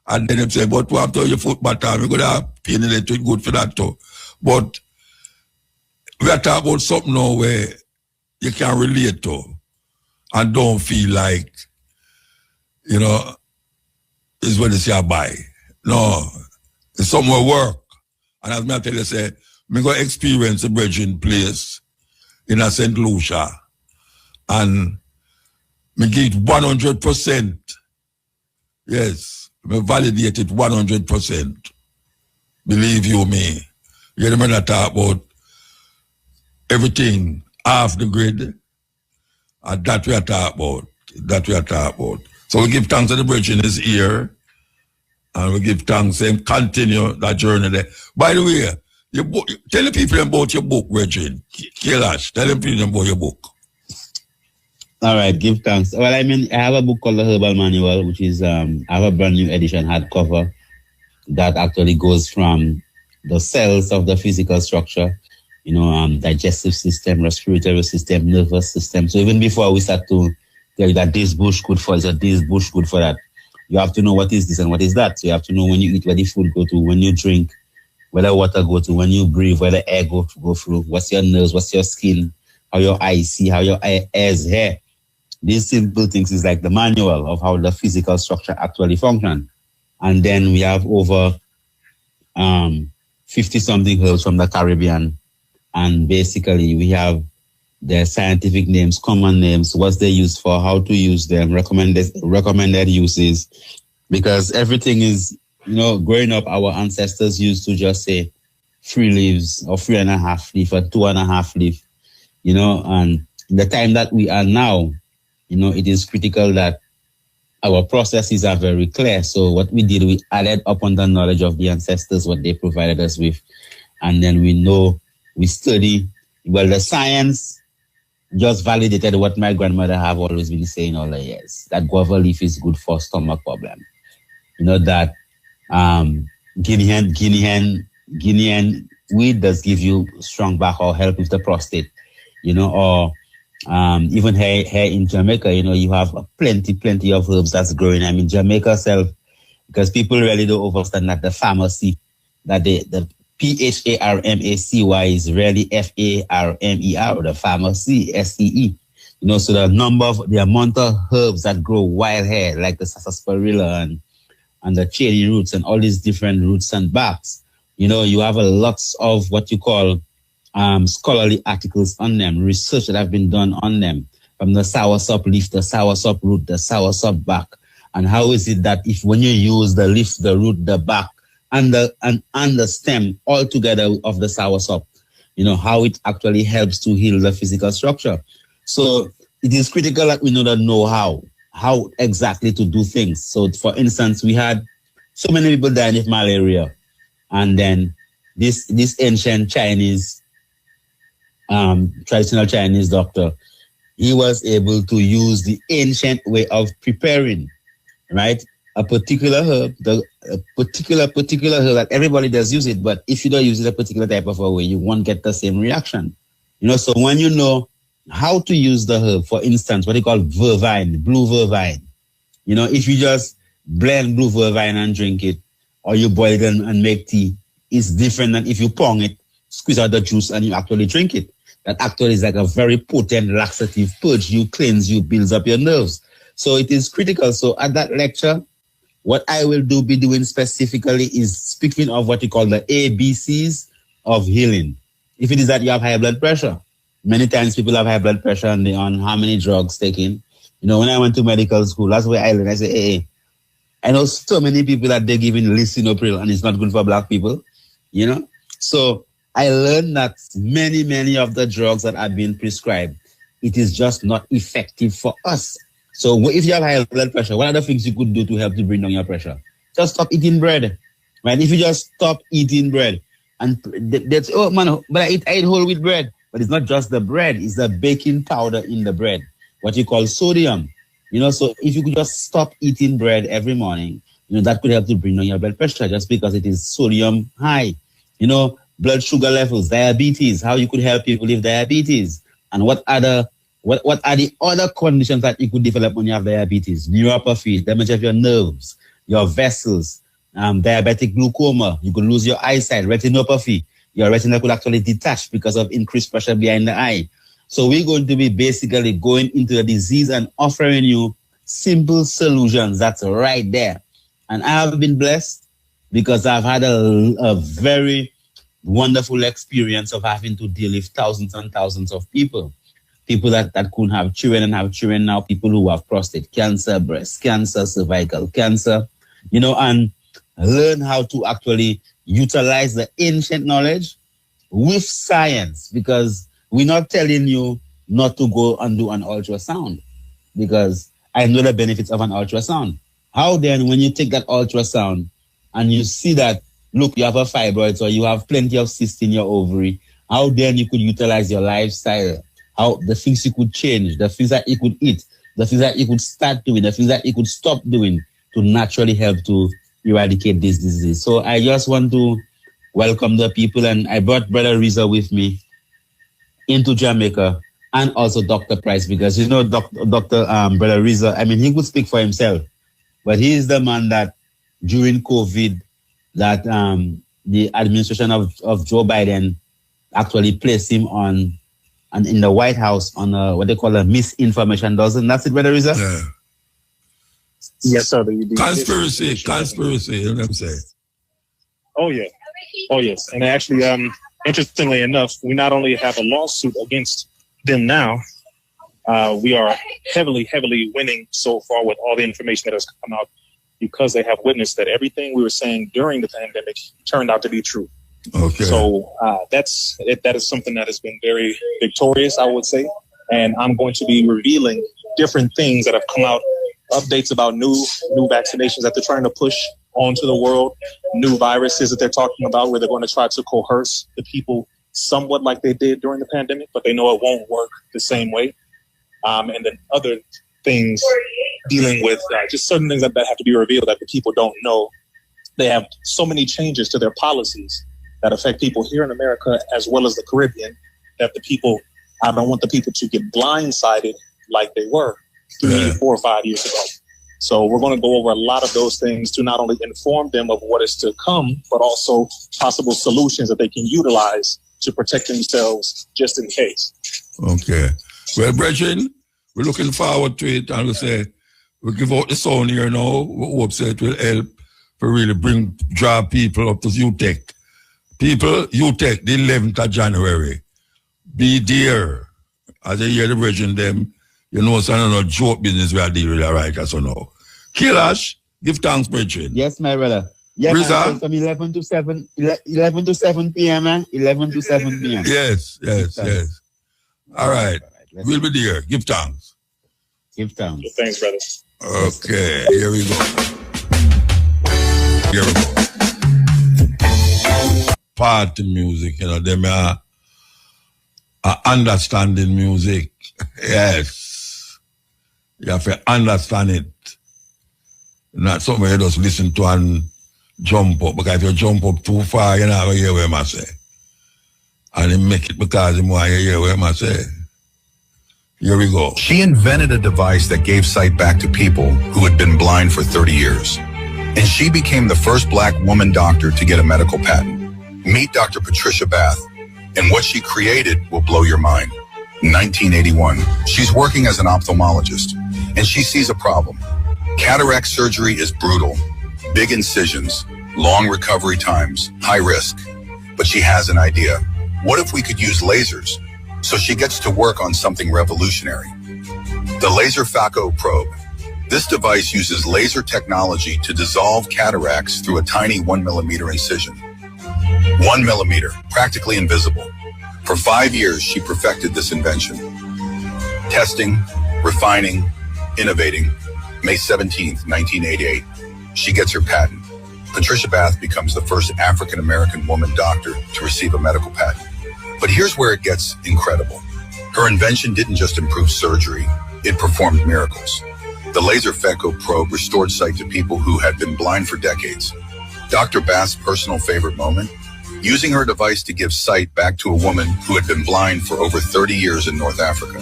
And then him say, but what after your foot bottom, you're going to have pain in it, it's good for that too. But we are talking about something now where you can relate to and don't feel like, you know, it's when you say I buy. No, it's somewhere work. And as I tell you, say, me go experience a bridging place in a St. Lucia and me give it 100%. Yes, me validate it 100%. Believe you me. You remember that talk about everything off the grid, and that we are talking about. That we are talking about. So we give thanks to the bridging is here, and we give thanks and continue that journey there. By the way, your book, tell the people about your book, Bridging. Kailash, tell them people about your book. All right, give thanks. Well, I mean, I have a book called The Herbal Manual, which is, I have a brand new edition hardcover that actually goes from the cells of the physical structure, you know, digestive system, respiratory system, nervous system. So even before we start to tell you that this bush good for this, this bush good for that, you have to know what is this and what is that. So you have to know when you eat, where the food go to, when you drink, where the water go to, when you breathe, where the air go through, what's your nerves, what's your skin, how your eyes see, how your ears hear. These simple things is like the manual of how the physical structure actually function. And then we have over 50-something herbs from the Caribbean. And basically we have their scientific names, common names, what's they used for, how to use them, recommended uses. Because everything is, you know, growing up, our ancestors used to just say 3 leaves or 3.5 leaf or 2.5 leaf, you know, and the time that we are now, you know, it is critical that our processes are very clear. So what we did, we added upon the knowledge of the ancestors, what they provided us with. And then we know, we study. Well, the science just validated what my grandmother have always been saying all the years, that guava leaf is good for stomach problem. You know, that guinea hen weed does give you strong back or help with the prostate, you know, or even here in Jamaica, you know, you have plenty of herbs that's growing. I mean, Jamaica itself, because people really don't understand that the pharmacy, that the PHARMACY is really FARMER, the pharmacy, SCE. You know, so the amount of herbs that grow wild here, like the sarsaparilla and the cherry roots and all these different roots and barks, you know, you have a lots of what you call scholarly articles on them, research that have been done on them, from the soursop leaf, the soursop root, the soursop bark. And how is it that if when you use the leaf, the root, the bark, and the stem all together of the soursop, you know, how it actually helps to heal the physical structure. So it is critical that we know the know-how, how exactly to do things. So for instance, we had so many people dying of malaria, and then this ancient Chinese, traditional Chinese doctor, he was able to use the ancient way of preparing, right? A particular herb, a particular herb that everybody does use it, but if you don't use it a particular type of a way, you won't get the same reaction. You know, so when you know how to use the herb, for instance, what they call vervine, blue vervine, you know, if you just blend blue vervine and drink it, or you boil it and make tea, it's different than if you pong it, squeeze out the juice, and you actually drink it. That actually is like a very potent laxative purge. You cleanse, you builds up your nerves. So it is critical. So at that lecture, what I will be doing specifically is speaking of what you call the ABCs of healing. If it is that you have high blood pressure, Many times people have high blood pressure and they on how many drugs taking. You know, when I went to medical school, that's where I learned. I say, hey, I know so many people that they're giving lisinopril and it's not good for black people, you know? So I learned that many of the drugs that are being prescribed, it is just not effective for us. So if you have high blood pressure, what are the things you could do to help to bring down your pressure? Just stop eating bread, right? If you just stop eating bread, and that's, oh man, but I eat whole wheat bread. But it's not just the bread, it's the baking powder in the bread, what you call sodium. You know, so if you could just stop eating bread every morning, you know, that could help to bring down your blood pressure just because it is sodium high. You know, blood sugar levels, diabetes, how you could help people with diabetes. And what are the other conditions that you could develop when you have diabetes? Neuropathy, damage of your nerves, your vessels, diabetic glaucoma, you could lose your eyesight, retinopathy. Your retina could actually detach because of increased pressure behind the eye. So we're going to be basically going into the disease and offering you simple solutions that's right there. And I have been blessed because I've had a very wonderful experience of having to deal with thousands and thousands of people. People that couldn't have children and have children now, people who have prostate cancer, breast cancer, cervical cancer, you know, and learn how to actually utilize the ancient knowledge with science, because we're not telling you not to go and do an ultrasound, because I know the benefits of an ultrasound. How then, when you take that ultrasound and you see that, look, you have a fibroid or you have plenty of cysts in your ovary, how then you could utilize your lifestyle, how the things you could change, the things that you could eat, the things that you could start doing, the things that you could stop doing to naturally help to eradicate this disease. So I just want to welcome the people, and I brought Brother Reza with me into Jamaica, and also Dr. Price, because you know Dr. Brother Reza, I mean, he could speak for himself, but he is the man that during COVID that the administration of Joe Biden actually placed him on and in the White House on what they call a misinformation dozen. That's it, Brother Reza? Yeah. Yes, sir. Conspiracy, you know what I'm saying? Oh, yeah. Oh, yes. And actually, interestingly enough, we not only have a lawsuit against them now, we are heavily winning so far with all the information that has come out, because they have witnessed that everything we were saying during the pandemic turned out to be true. Okay. So that is something that has been very victorious, I would say. And I'm going to be revealing different things that have come out, updates about new vaccinations that they're trying to push onto the world, new viruses that they're talking about where they're going to try to coerce the people somewhat like they did during the pandemic, but they know it won't work the same way. And then other things dealing with just certain things that have to be revealed that the people don't know. They have so many changes to their policies that affect people here in America as well as the Caribbean, that I don't want the people to get blindsided like they were 3, 4, or 5 years ago. So we're going to go over a lot of those things to not only inform them of what is to come, but also possible solutions that they can utilize to protect themselves just in case. Okay. Well, brethren, we're looking forward to it, and we'll give out the sound here now. We hope that it will help to really draw people up to UTEC. People, UTEC, the 11th of January. Be there. As I hear the brethren them, you know, it's not joke business we are dealing with right as now. Kilash, give thanks, brethren. Yes, my brother. Yes, Reza? From 11 to 7 p.m., man. 11 to 7 p.m. Yes. All right. We'll be there. Give thanks. Give thanks. Thanks, brother. Okay, here we go. Party music, you know, them are understanding music. Yes. You have to understand it. Not something you just listen to and jump up, because if you jump up too far, you're not going to hear what I say. And you make it because you want to hear what I say. Here we go. She invented a device that gave sight back to people who had been blind for 30 years. And she became the first Black woman doctor to get a medical patent. Meet Dr. Patricia Bath, and what she created will blow your mind. 1981, she's working as an ophthalmologist, and she sees a problem. Cataract surgery is brutal. Big incisions, long recovery times, high risk. But she has an idea. What if we could use lasers? So she gets to work on something revolutionary. The laser phaco probe. This device uses laser technology to dissolve cataracts through a tiny 1 millimeter incision. 1 millimeter, practically invisible. For 5 years, she perfected this invention. Testing, refining, innovating. May 17th, 1988, she gets her patent. Patricia Bath becomes the first African-American woman doctor to receive a medical patent. But here's where it gets incredible. Her invention didn't just improve surgery, it performed miracles. The laser phaco probe restored sight to people who had been blind for decades. Dr. Bath's personal favorite moment? Using her device to give sight back to a woman who had been blind for over 30 years in North Africa.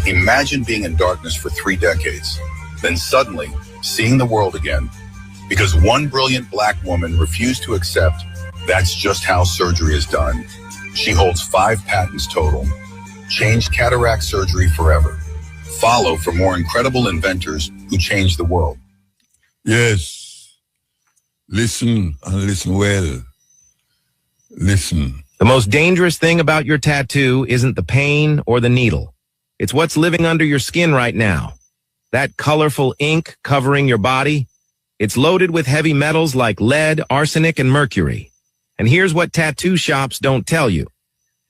Imagine being in darkness for 3 decades, then suddenly seeing the world again, because one brilliant black woman refused to accept that's just how surgery is done. She holds 5 patents total. Changed cataract surgery forever. Follow for more incredible inventors who changed the world. Yes. Listen and listen well. Listen. The most dangerous thing about your tattoo isn't the pain or the needle. It's what's living under your skin right now. That colorful ink covering your body. It's loaded with heavy metals like lead, arsenic, and mercury. And here's what tattoo shops don't tell you.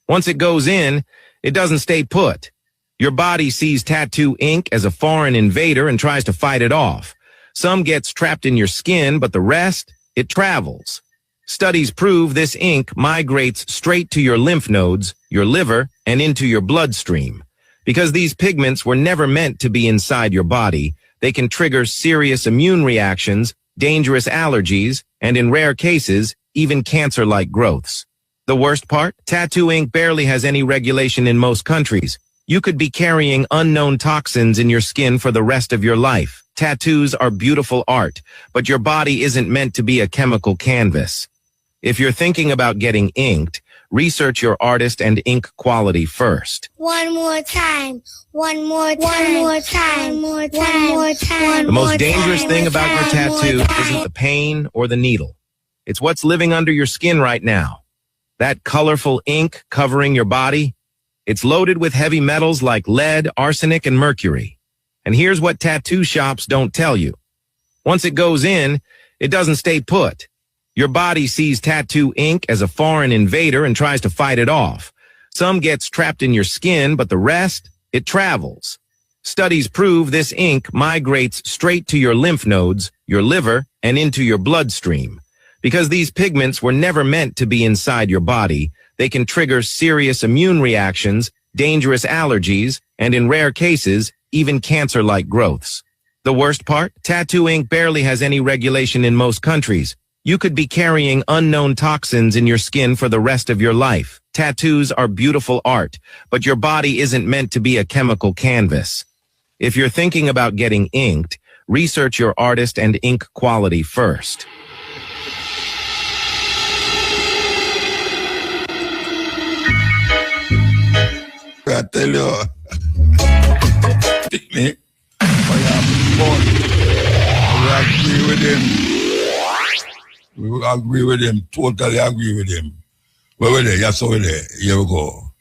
Once it goes in, it doesn't stay put. Your body sees tattoo ink as a foreign invader and tries to fight it off. Some gets trapped in your skin, but the rest, it travels. Studies prove this ink migrates straight to your lymph nodes, your liver, and into your bloodstream. Because these pigments were never meant to be inside your body, they can trigger serious immune reactions, dangerous allergies, and in rare cases, even cancer-like growths. The worst part? Tattoo ink barely has any regulation in most countries. You could be carrying unknown toxins in your skin for the rest of your life. Tattoos are beautiful art, but your body isn't meant to be a chemical canvas. If you're thinking about getting inked, research your artist and ink quality first. One more time. One more time. One more time. One more time. One more time. The most dangerous thing about your tattoo isn't the pain or the needle. It's what's living under your skin right now. That colorful ink covering your body. It's loaded with heavy metals like lead, arsenic, and mercury. And here's what tattoo shops don't tell you. Once it goes in, it doesn't stay put. Your body sees tattoo ink as a foreign invader and tries to fight it off. Some gets trapped in your skin, but the rest, it travels. Studies prove this ink migrates straight to your lymph nodes, your liver, and into your bloodstream. Because these pigments were never meant to be inside your body, they can trigger serious immune reactions, dangerous allergies, and in rare cases, even cancer-like growths. The worst part? Tattoo ink barely has any regulation in most countries. You could be carrying unknown toxins in your skin for the rest of your life. Tattoos are beautiful art, but your body isn't meant to be a chemical canvas. If you're thinking about getting inked, research your artist and ink quality first. I tell you, me, we agree with him, totally agree with him. Where were they? Yes, over there. Here we go.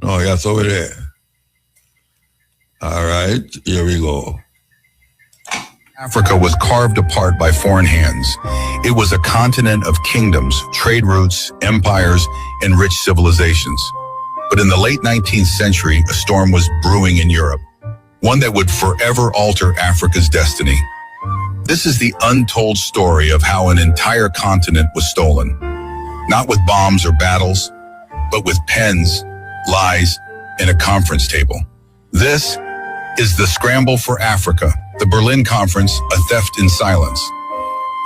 No, yes, over there. All right, here we go. Africa was carved apart by foreign hands. It was a continent of kingdoms, trade routes, empires, and rich civilizations. But in the late 19th century, a storm was brewing in Europe, one that would forever alter Africa's destiny. This is the untold story of how an entire continent was stolen, not with bombs or battles, but with pens, lies, and a conference table. This is the Scramble for Africa, the Berlin Conference, a theft in silence.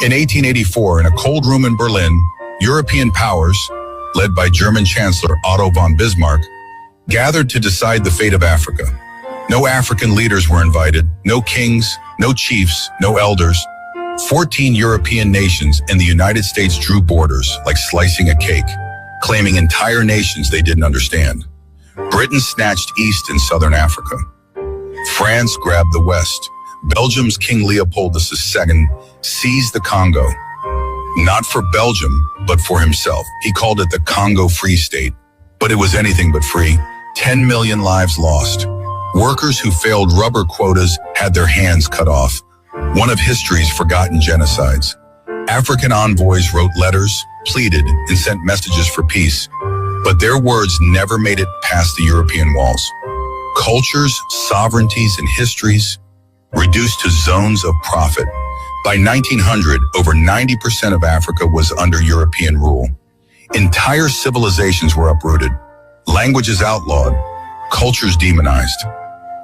In 1884, in a cold room in Berlin, European powers, led by German Chancellor Otto von Bismarck, gathered to decide the fate of Africa. No African leaders were invited, no kings, no chiefs, no elders. 14 European nations and the United States drew borders like slicing a cake, claiming entire nations they didn't understand. Britain snatched East and Southern Africa. France grabbed the West. Belgium's King Leopold II seized the Congo. Not for Belgium, but for himself. He called it the Congo Free State, but it was anything but free. 10 million lives lost. Workers who failed rubber quotas had their hands cut off. One of history's forgotten genocides. African envoys wrote letters, pleaded, and sent messages for peace. But their words never made it past the European walls. Cultures, sovereignties, and histories reduced to zones of profit. By 1900, over 90% of Africa was under European rule. Entire civilizations were uprooted, languages outlawed, cultures demonized.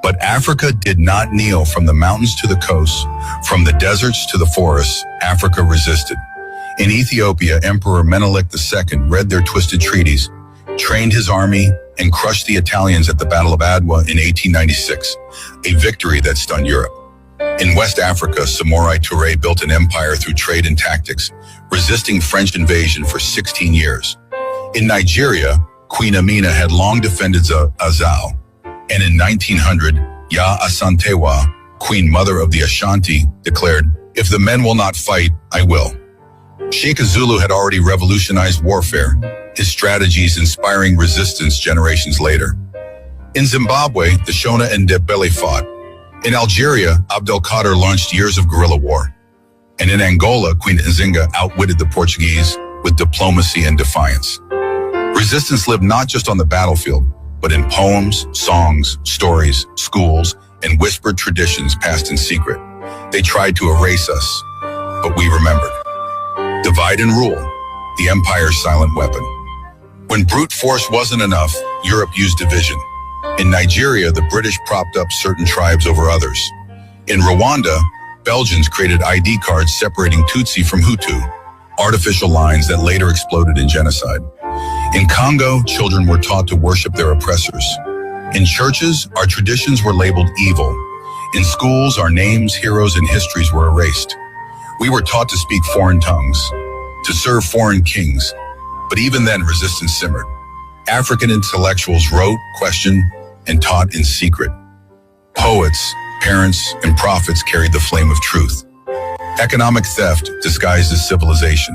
But Africa did not kneel. From the mountains to the coasts, from the deserts to the forests, Africa resisted. In Ethiopia, Emperor Menelik II read their twisted treaties, trained his army, and crushed the Italians at the Battle of Adwa in 1896, a victory that stunned Europe. In West Africa, Samorai Touré built an empire through trade and tactics, resisting French invasion for 16 years. In Nigeria, Queen Amina had long defended Azao, and in 1900, Ya Asantewa, Queen Mother of the Ashanti, declared, "If the men will not fight, I will." Sheikh Zulu had already revolutionized warfare, his strategies inspiring resistance generations later. In Zimbabwe, the Shona and Ndebele fought. In Algeria, Abdelkader launched years of guerrilla war. And in Angola, Queen Nzinga outwitted the Portuguese with diplomacy and defiance. Resistance lived not just on the battlefield, but in poems, songs, stories, schools, and whispered traditions passed in secret. They tried to erase us, but we remembered. Divide and rule, the empire's silent weapon. When brute force wasn't enough, Europe used division. In Nigeria, the British propped up certain tribes over others. In Rwanda, Belgians created ID cards separating Tutsi from Hutu, artificial lines that later exploded in genocide. In Congo, children were taught to worship their oppressors. In churches, our traditions were labeled evil. In schools, our names, heroes, and histories were erased. We were taught to speak foreign tongues, to serve foreign kings. But even then, resistance simmered. African intellectuals wrote, questioned, and taught in secret. Poets, parents, and prophets carried the flame of truth. Economic theft disguised as civilization.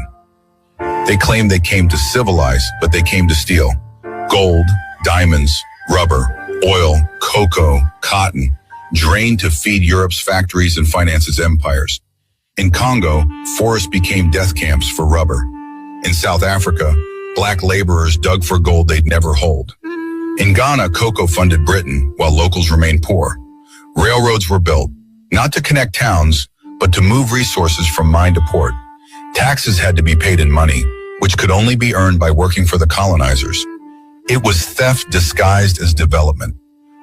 They claimed they came to civilize, but they came to steal. Gold, diamonds, rubber, oil, cocoa, cotton, drained to feed Europe's factories and finance its empires. In Congo, forests became death camps for rubber. In South Africa, black laborers dug for gold they'd never hold. In Ghana, cocoa funded Britain, while locals remained poor. Railroads were built, not to connect towns, but to move resources from mine to port. Taxes had to be paid in money, which could only be earned by working for the colonizers. It was theft disguised as development.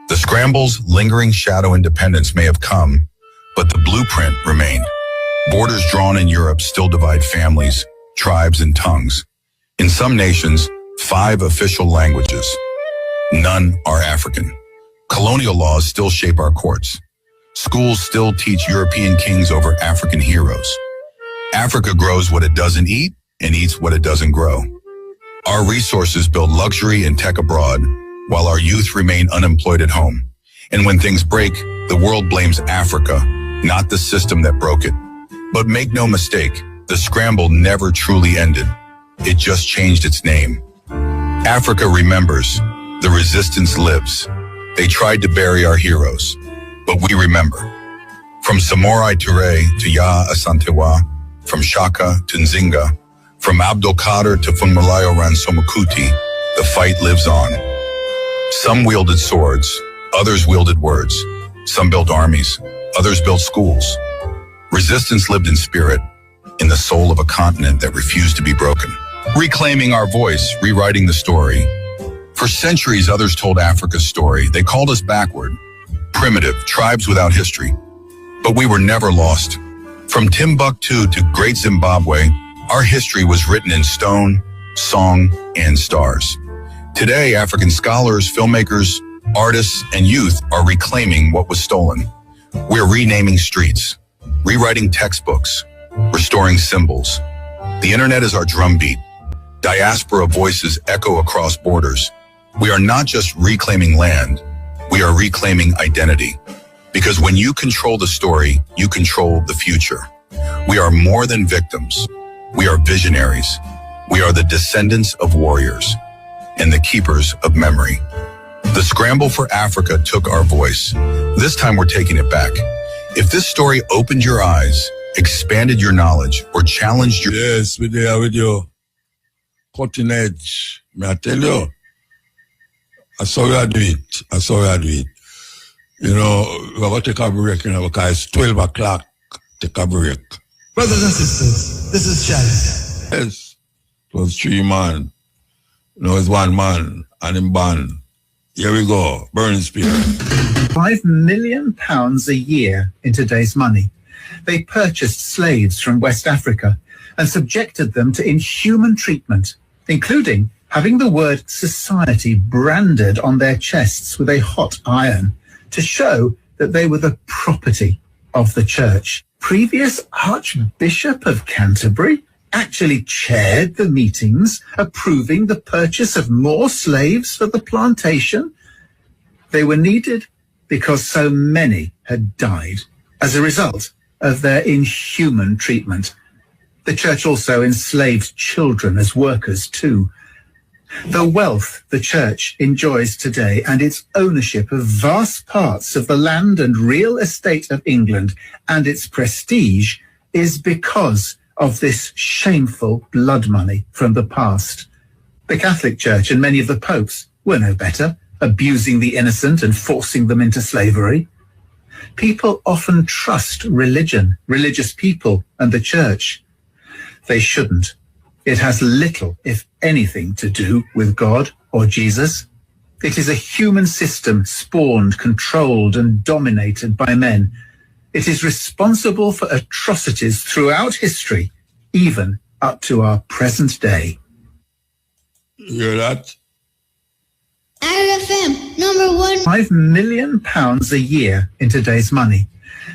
The scramble's lingering shadow independence may have come, but the blueprint remained. Borders drawn in Europe still divide families, tribes, and tongues. In some nations, 5 official languages. None are African. Colonial laws still shape our courts. Schools still teach European kings over African heroes. Africa grows what it doesn't eat and eats what it doesn't grow. Our resources build luxury and tech abroad, while our youth remain unemployed at home. And when things break, the world blames Africa, not the system that broke it. But make no mistake, the scramble never truly ended. It just changed its name. Africa remembers. The resistance lives. They tried to bury our heroes, but we remember. From Samorai Touré to Ya Asantewa, from Shaka to Nzinga, from Abdelkader to Funmulayo Ransomakuti, the fight lives on. Some wielded swords, others wielded words. Some built armies, others built schools. Resistance lived in spirit, in the soul of a continent that refused to be broken. Reclaiming our voice, rewriting the story. For centuries, others told Africa's story. They called us backward, primitive, tribes without history. But we were never lost. From Timbuktu to Great Zimbabwe, our history was written in stone, song, and stars. Today, African scholars, filmmakers, artists, and youth are reclaiming what was stolen. We're renaming streets, rewriting textbooks, restoring symbols. The internet is our drumbeat. Diaspora voices echo across borders. We are not just reclaiming land, we are reclaiming identity. Because when you control the story, you control the future. We are more than victims. We are visionaries. We are the descendants of warriors and the keepers of memory. The scramble for Africa took our voice. This time we're taking it back. If this story opened your eyes, expanded your knowledge, or challenged your... Yes, we're there with you. Cutting edge. May I tell you? I saw you do it. You know, we're going to take a break, you know, because it's 12 o'clock. Take a break. Brothers and sisters, this is Chad. Yes. It was 3 man. No, it's 1 man and him band. Here we go. Burning Spear. £5 million a year in today's money. They purchased slaves from West Africa and subjected them to inhuman treatment, including having the word society branded on their chests with a hot iron to show that they were the property of the church. Previous Archbishop of Canterbury actually chaired the meetings approving the purchase of more slaves for the plantation. They were needed because so many had died as a result of their inhuman treatment. The church also enslaved children as workers too. The wealth the church enjoys today and its ownership of vast parts of the land and real estate of England and its prestige is because of this shameful blood money from the past. The Catholic Church and many of the popes were no better, abusing the innocent and forcing them into slavery. People often trust religion, religious people, and the church. They shouldn't. It has little, if anything, to do with God or Jesus. It is a human system spawned, controlled, and dominated by men. It is responsible for atrocities throughout history, even up to our present day. You hear that? RFM, number 1. £5 million a year in today's money.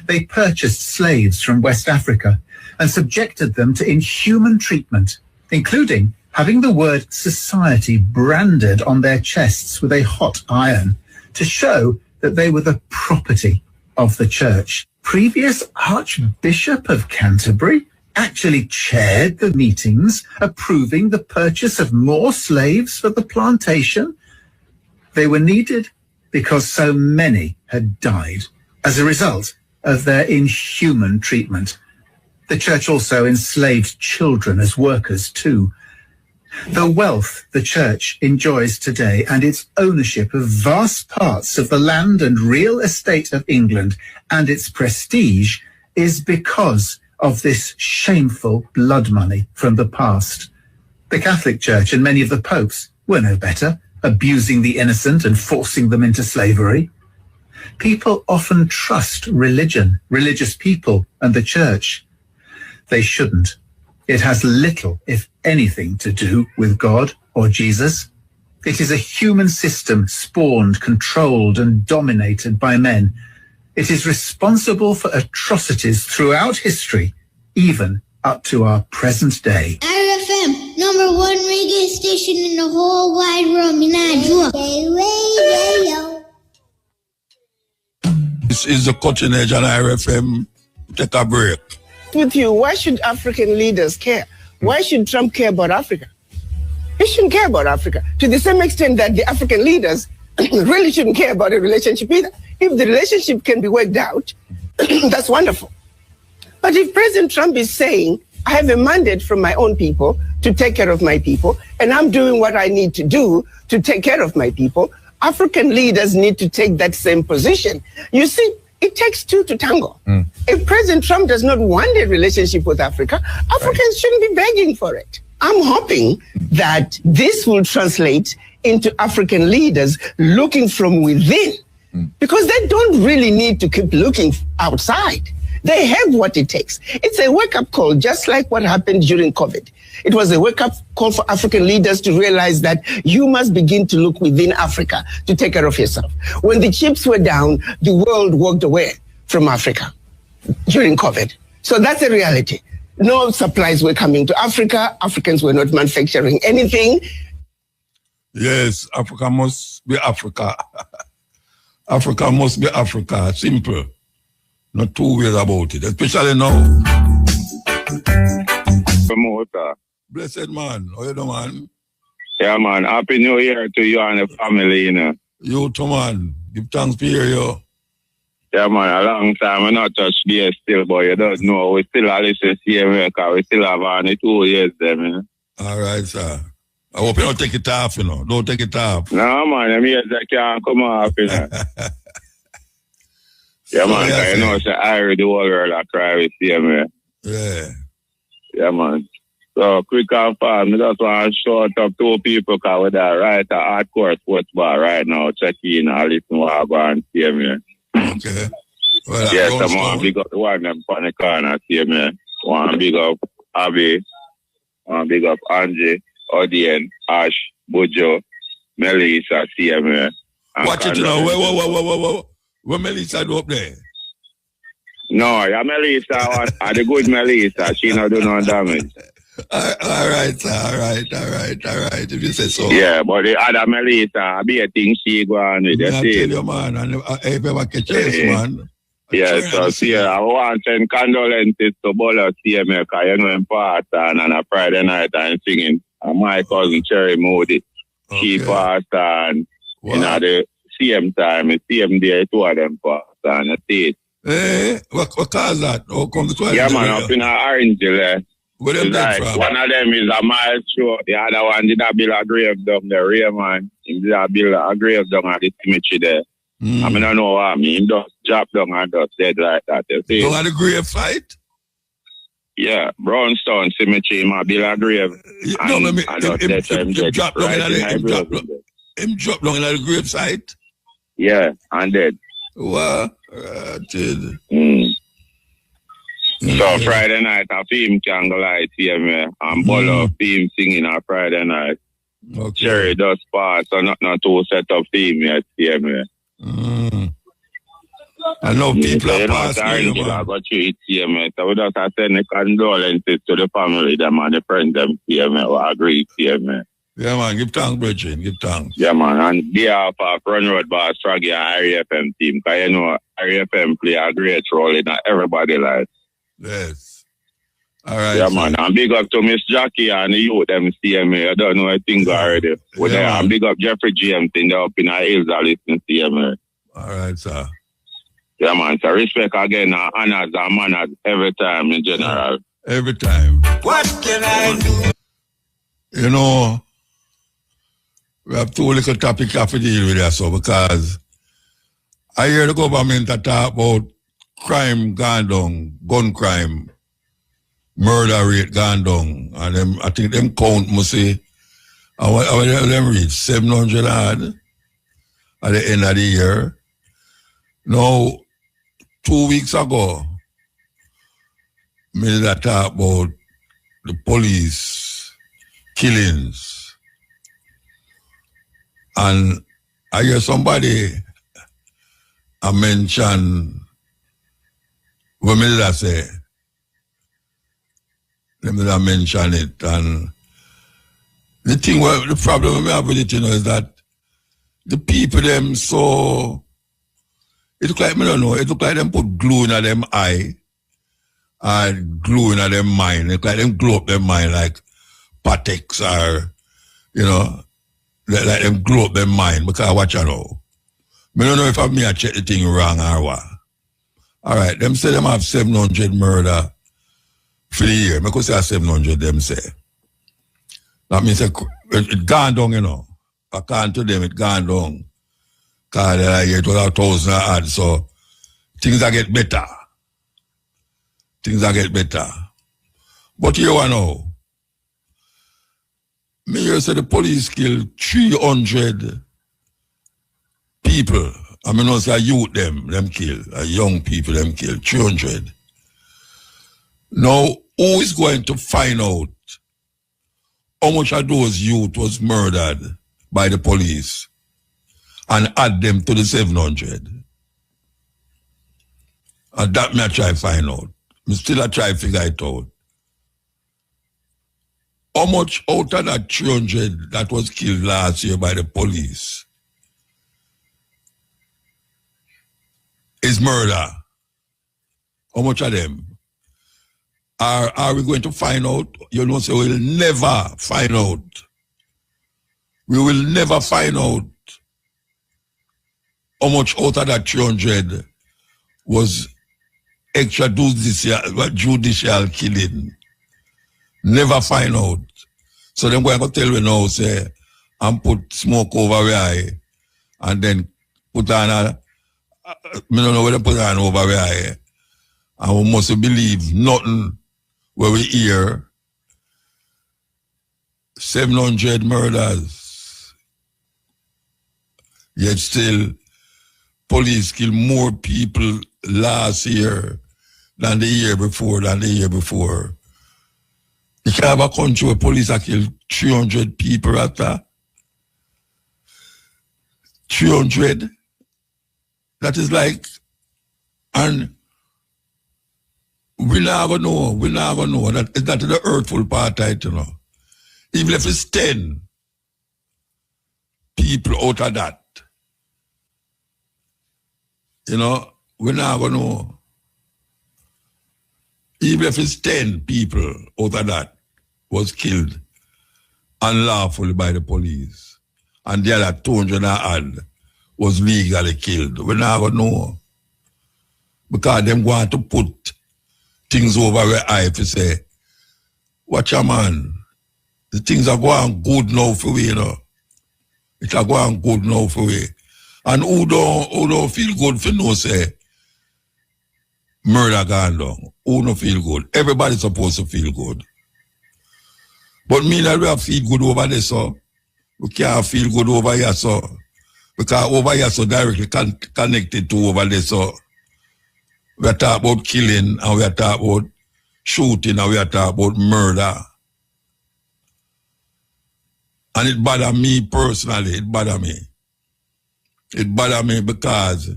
They purchased slaves from West Africa and subjected them to inhuman treatment, including having the word society branded on their chests with a hot iron to show that they were the property of the church. Previous Archbishop of Canterbury actually chaired the meetings approving the purchase of more slaves for the plantation. They were needed because so many had died as a result of their inhuman treatment. The church also enslaved children as workers too. The wealth the church enjoys today and its ownership of vast parts of the land and real estate of England and its prestige is because of this shameful blood money from the past. The Catholic Church and many of the popes were no better, abusing the innocent and forcing them into slavery. People often trust religion, religious people, and the church. They shouldn't. It has little, if anything, to do with God or Jesus. It is a human system spawned, controlled, and dominated by men. It is responsible for atrocities throughout history, even up to our present day. RFM, number 1 reggae station in the whole wide world. Radio. This is the Cutting Edge on RFM. Take a break. With you, why should African leaders care? Why should Trump care about Africa? He shouldn't care about Africa to the same extent that the African leaders really shouldn't care about the relationship either. If the relationship can be worked out, that's wonderful. But if President Trump is saying, I have a mandate from my own people to take care of my people, and I'm doing what I need to do to take care of my people, African leaders need to take that same position. You see, it takes two to tango. If President Trump does not want a relationship with Africa, Africans shouldn't be begging for it. I'm hoping that this will translate into African leaders looking from within, because they don't really need to keep looking outside. They have what it takes. It's a wake-up call, just like what happened during COVID. It was a wake-up call for African leaders to realize that you must begin to look within Africa to take care of yourself. When the chips were down, the world walked away from Africa during COVID. So that's a reality. No supplies were coming to Africa. Africans were not manufacturing anything. Yes, Africa must be Africa. Africa must be Africa. Simple. Not two ways about it, especially now. Blessed man. How you doing, man? Yeah, man. Happy New Year to you and the family, you know. You too, man. Give thanks to hear you. Yeah, man, a long time I not touch base still, but you don't know. We still have listen to CMA because we still have only 2 years there, man. All right, sir. I hope you don't take it off, you know. Don't take it off. No, man, them years that can't come off, you know. Yeah, man, yeah, you know, I heard the whole world I cry with CMA. Yeah. Yeah, man. So, quick and fast, I just want to shout up 2 people because we're there right at hardcore sports bar right now. Check in and listen what I go and CMA. Okay. Well, yes, I want to big up the one them on the corner, CMA. I want to big up Abby. I want to big up Angie, Odien, Ash, Bojo, Melissa, CMA. Watch it, you know. Whoa. What Melissa do up there? No, yeah, Melissa, the good Melissa. She not do no damage. All right, sir. All right. If you say so. Yeah, but the other Melissa, I be a thing she go on with. I tell you, man. And if ever catch this, man. Yeah, so see, I want to send condolences to Bola CMA because you know him passed on a Friday night and singing. And my cousin Cherry Moody, she passed on, you know, the same time, the same day, 2 of them passed on the state. Eh, what cause that? How come the 12? Yeah, man, up in Orange, where them like, from? one of them is a mile short, the other one did a build a grave down there, Raymond. He did a build a grave down at the cemetery there. I mean, I don't know what I mean. He just drop down and just dead like that. You see? Down at the grave site? Yeah, Brownstone Cemetery, he might build a grave. No, him drop down in the grave site? Yeah, and dead. What? So Friday night, a film can go light here, man. And Bolo film singing on Friday night. Okay. Cherry does pass, so not 2 set of film yet here, man. I know people are passing. I got you it here, man. So we just send the condolences to the family, them and the friends, them here, man. We agree here, man. Yeah, man. Give thanks, Bridget. Give thanks. Yeah, man. And behalf of Run Road Boss, Froggy and RFM team, because you know, RFM play a great role in everybody's life. Yes. All right. Yeah, man. And big up to Miss Jackie and the youth, them CMA. I don't know, I think already. Yeah, and big up Jeffrey James in the up in the hills that listen to CMA. All right, sir. Yeah, man. So respect again, honors and manners every time in general. Every time. What can I do? You know, we have 2 little topics to deal with that, so because I hear the government talk about crime gone down, gun crime, murder rate gone down, and them, I think them count must say, how them reach 700 odd at the end of the year. Now, 2 weeks ago, me that talk about the police killings. And I hear somebody I mention what me did I say? Let me not mention it. And the thing, the problem we have with it, you know, is that the people them so it look like, I don't know, it look like them put glue in them eye and glue in them mind. It look like them glue up them mind like Patex or, you know, like them glue up them mind because watch out now. I don't know if I check the thing wrong or what. All right, them say them have 700 murder for the year. I could say 700 them say. That means it gone down, you know. According to them, it gone down. Because it was 1,000 odd, so things are get better. Things are get better. But you know, me hear say the police killed 300 people. I mean, not say youth them kill, young people them kill, 300. Now, who is going to find out how much of those youth was murdered by the police and add them to the 700? And that me I try to find out. Me still I try to figure it out. How much out of that 300 that was killed last year by the police is murder? How much of them? Are we going to find out? You know, so we'll never find out. We will never find out. how much out of that 300 was extrajudicial killing. Never find out. So them going to tell you now, say, and put smoke over your eye, and then put on I don't know what they put on over your eye, and we must believe nothing where we hear 700 murders. Yet still, police kill more people last year than the year before, You can have a country where police have killed 300 people after. 300. That is like, and we're not going to know. That is the hurtful part, you know. Even if it's 10 people out of that, you know, we're not going to know. Even if it's 10 people out of that was killed unlawfully by the police, and the other 200 and odd was legally killed, we're not going to know. Because them going to put things over our eye to say, watch a man, the things are going good now for we, you know. It's going good now for we. And who don't feel good for no say, murder gone down. Who don't feel good? Everybody's supposed to feel good. But me that we have feel good over there, so we can't feel good over here, so because over here so directly connected to over there, so we are talking about killing, and we are talking about shooting, and we are talking about murder. And it bother me personally, it bother me. It bother me because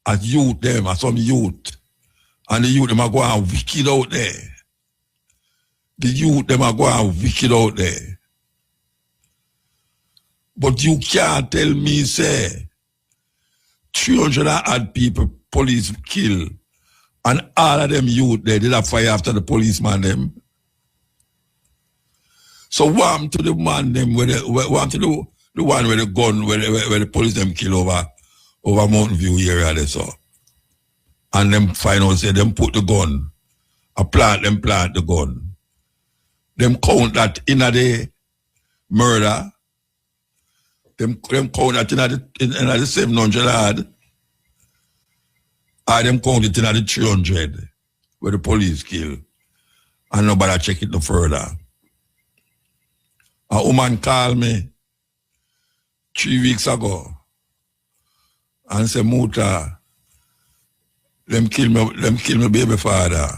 as youth them, as some youth, and the youth them are going wicked out there. The youth them are going wicked out there. But you can't tell me, say, 300 odd people police kill, and all of them youth there did a fire after the policeman them. So what to the man them where the one with the gun where the police them kill over Mountain View area there, so. And them find out say them put the gun, plant the gun. Them count that in a day murder. Them count that in the 700 odd. Or them count it in the 300 where the police kill. And nobody check it no further. A woman called me 3 weeks ago and said, Muta, them kill my baby father.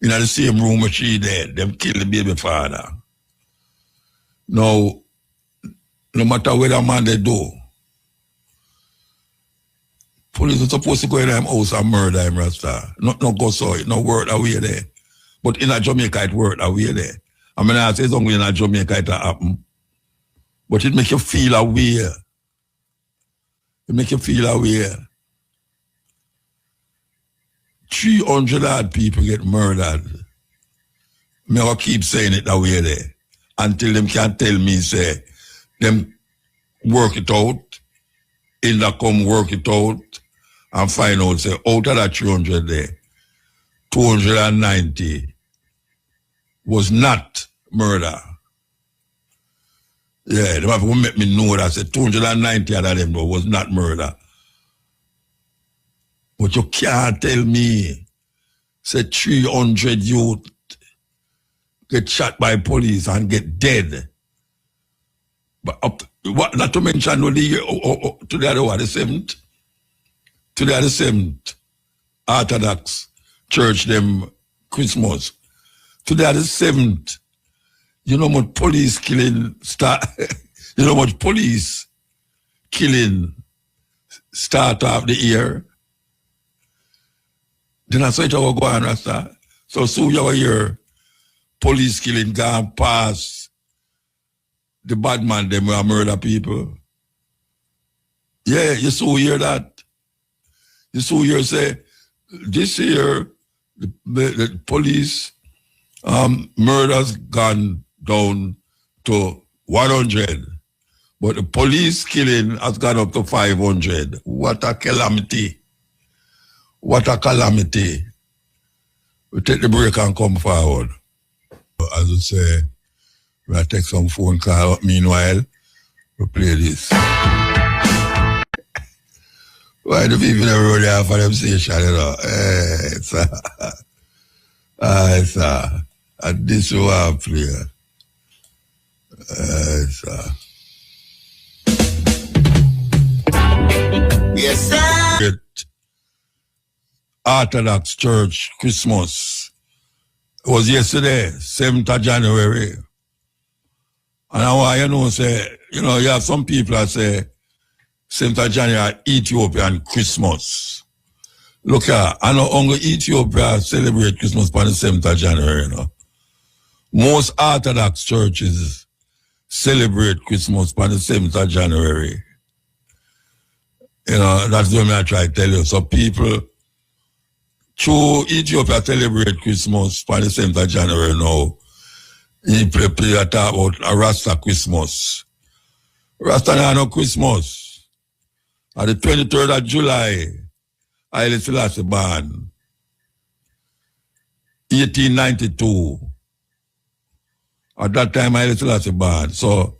In the same room where she dead, them kill the baby father. Now, no matter what a man they do, police are supposed to go in his house and murder him, Rasta. No go so it, no word away there. But in a Jamaica it word away there. I mean, I say it's only in a Jamaica it happen. But it make you feel aware. It make you feel aware. 300 odd people get murdered. Me will keep saying it that way there. Until them can tell me, say, them work it out, in the come work it out, and find out, say, out of that 300 there, 290 was not murder. Yeah, they have to make me know that, say, 290 out of them was not murder. But you can't tell me, say, 300 youth get shot by police and get dead. But not to mention today the 7th. Today the 7th. Orthodox church them Christmas. Today the 7th. You know how much police killing start you know how much police killing start off the year. Then I saw it will go on, Rasta. So soon you will hear police killing gone past the bad man, them will murder people. Yeah, you so hear that. You so hear say, this year, the police murders gone down to 100. But the police killing has gone up to 500. What a calamity. What a calamity. We take the break and come forward. As I say, we'll take some phone call. Meanwhile, we play this. Why do people never really have for them station, you know? It's and this one play. Yes, sir. Orthodox Church Christmas. It was yesterday, 7th of January. And I want you know, say, you know, you have some people that say 7th of January, Ethiopian Christmas. Look here, I know only Ethiopia celebrate Christmas on the 7th of January, you know. Most Orthodox churches celebrate Christmas on the 7th of January. You know, that's what I try to tell you. So people, through Ethiopia celebrate Christmas on the 7th of January now. He play a talk about a Rasta Christmas. Rasta no Christmas. On the 23rd of July, Haile Selassie born. 1892. At that time, Haile Selassie born. So,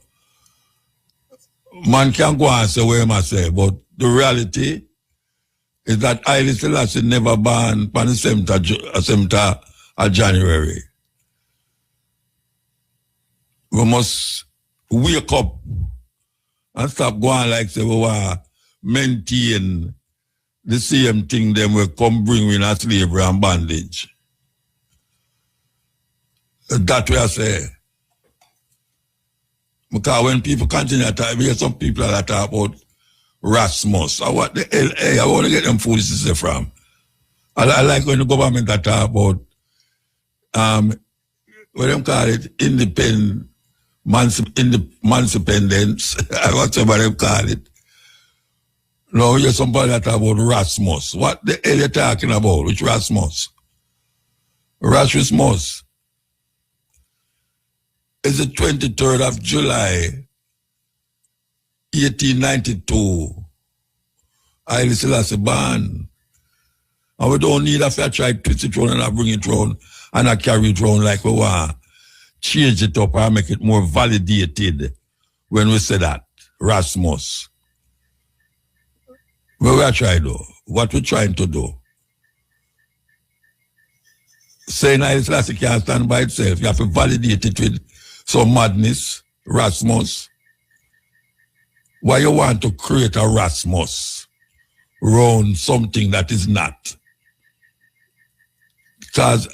man can go and say what he must say, but the reality is that Haile Selassie never born on the 7th of January. We must wake up and stop going like say we want maintain the same thing them will come bring in a slavery and bondage. That way I say. Because when people continue to talk, we hear some people that talk about Rasmus. I want the hell, I want to get them foolishness from. I like when the government talk about what them call it, independence, whatever they call it. Now you hear somebody that talk about Rasmus. What the hell you talking about? Which Rasmus? Rasmus is the 23rd of July, 1892. Haile Selassie born. And we don't need a fair try to twist it round and I bring it round and I carry it round like we want. Change it up and make it more validated when we say that. Rasmus. What we are trying to do? What we're trying to do? Saying Haile Selassie can't stand by itself. You have to validate it with some madness. Rasmus. Why you want to create a Rasmus around something that is not? Because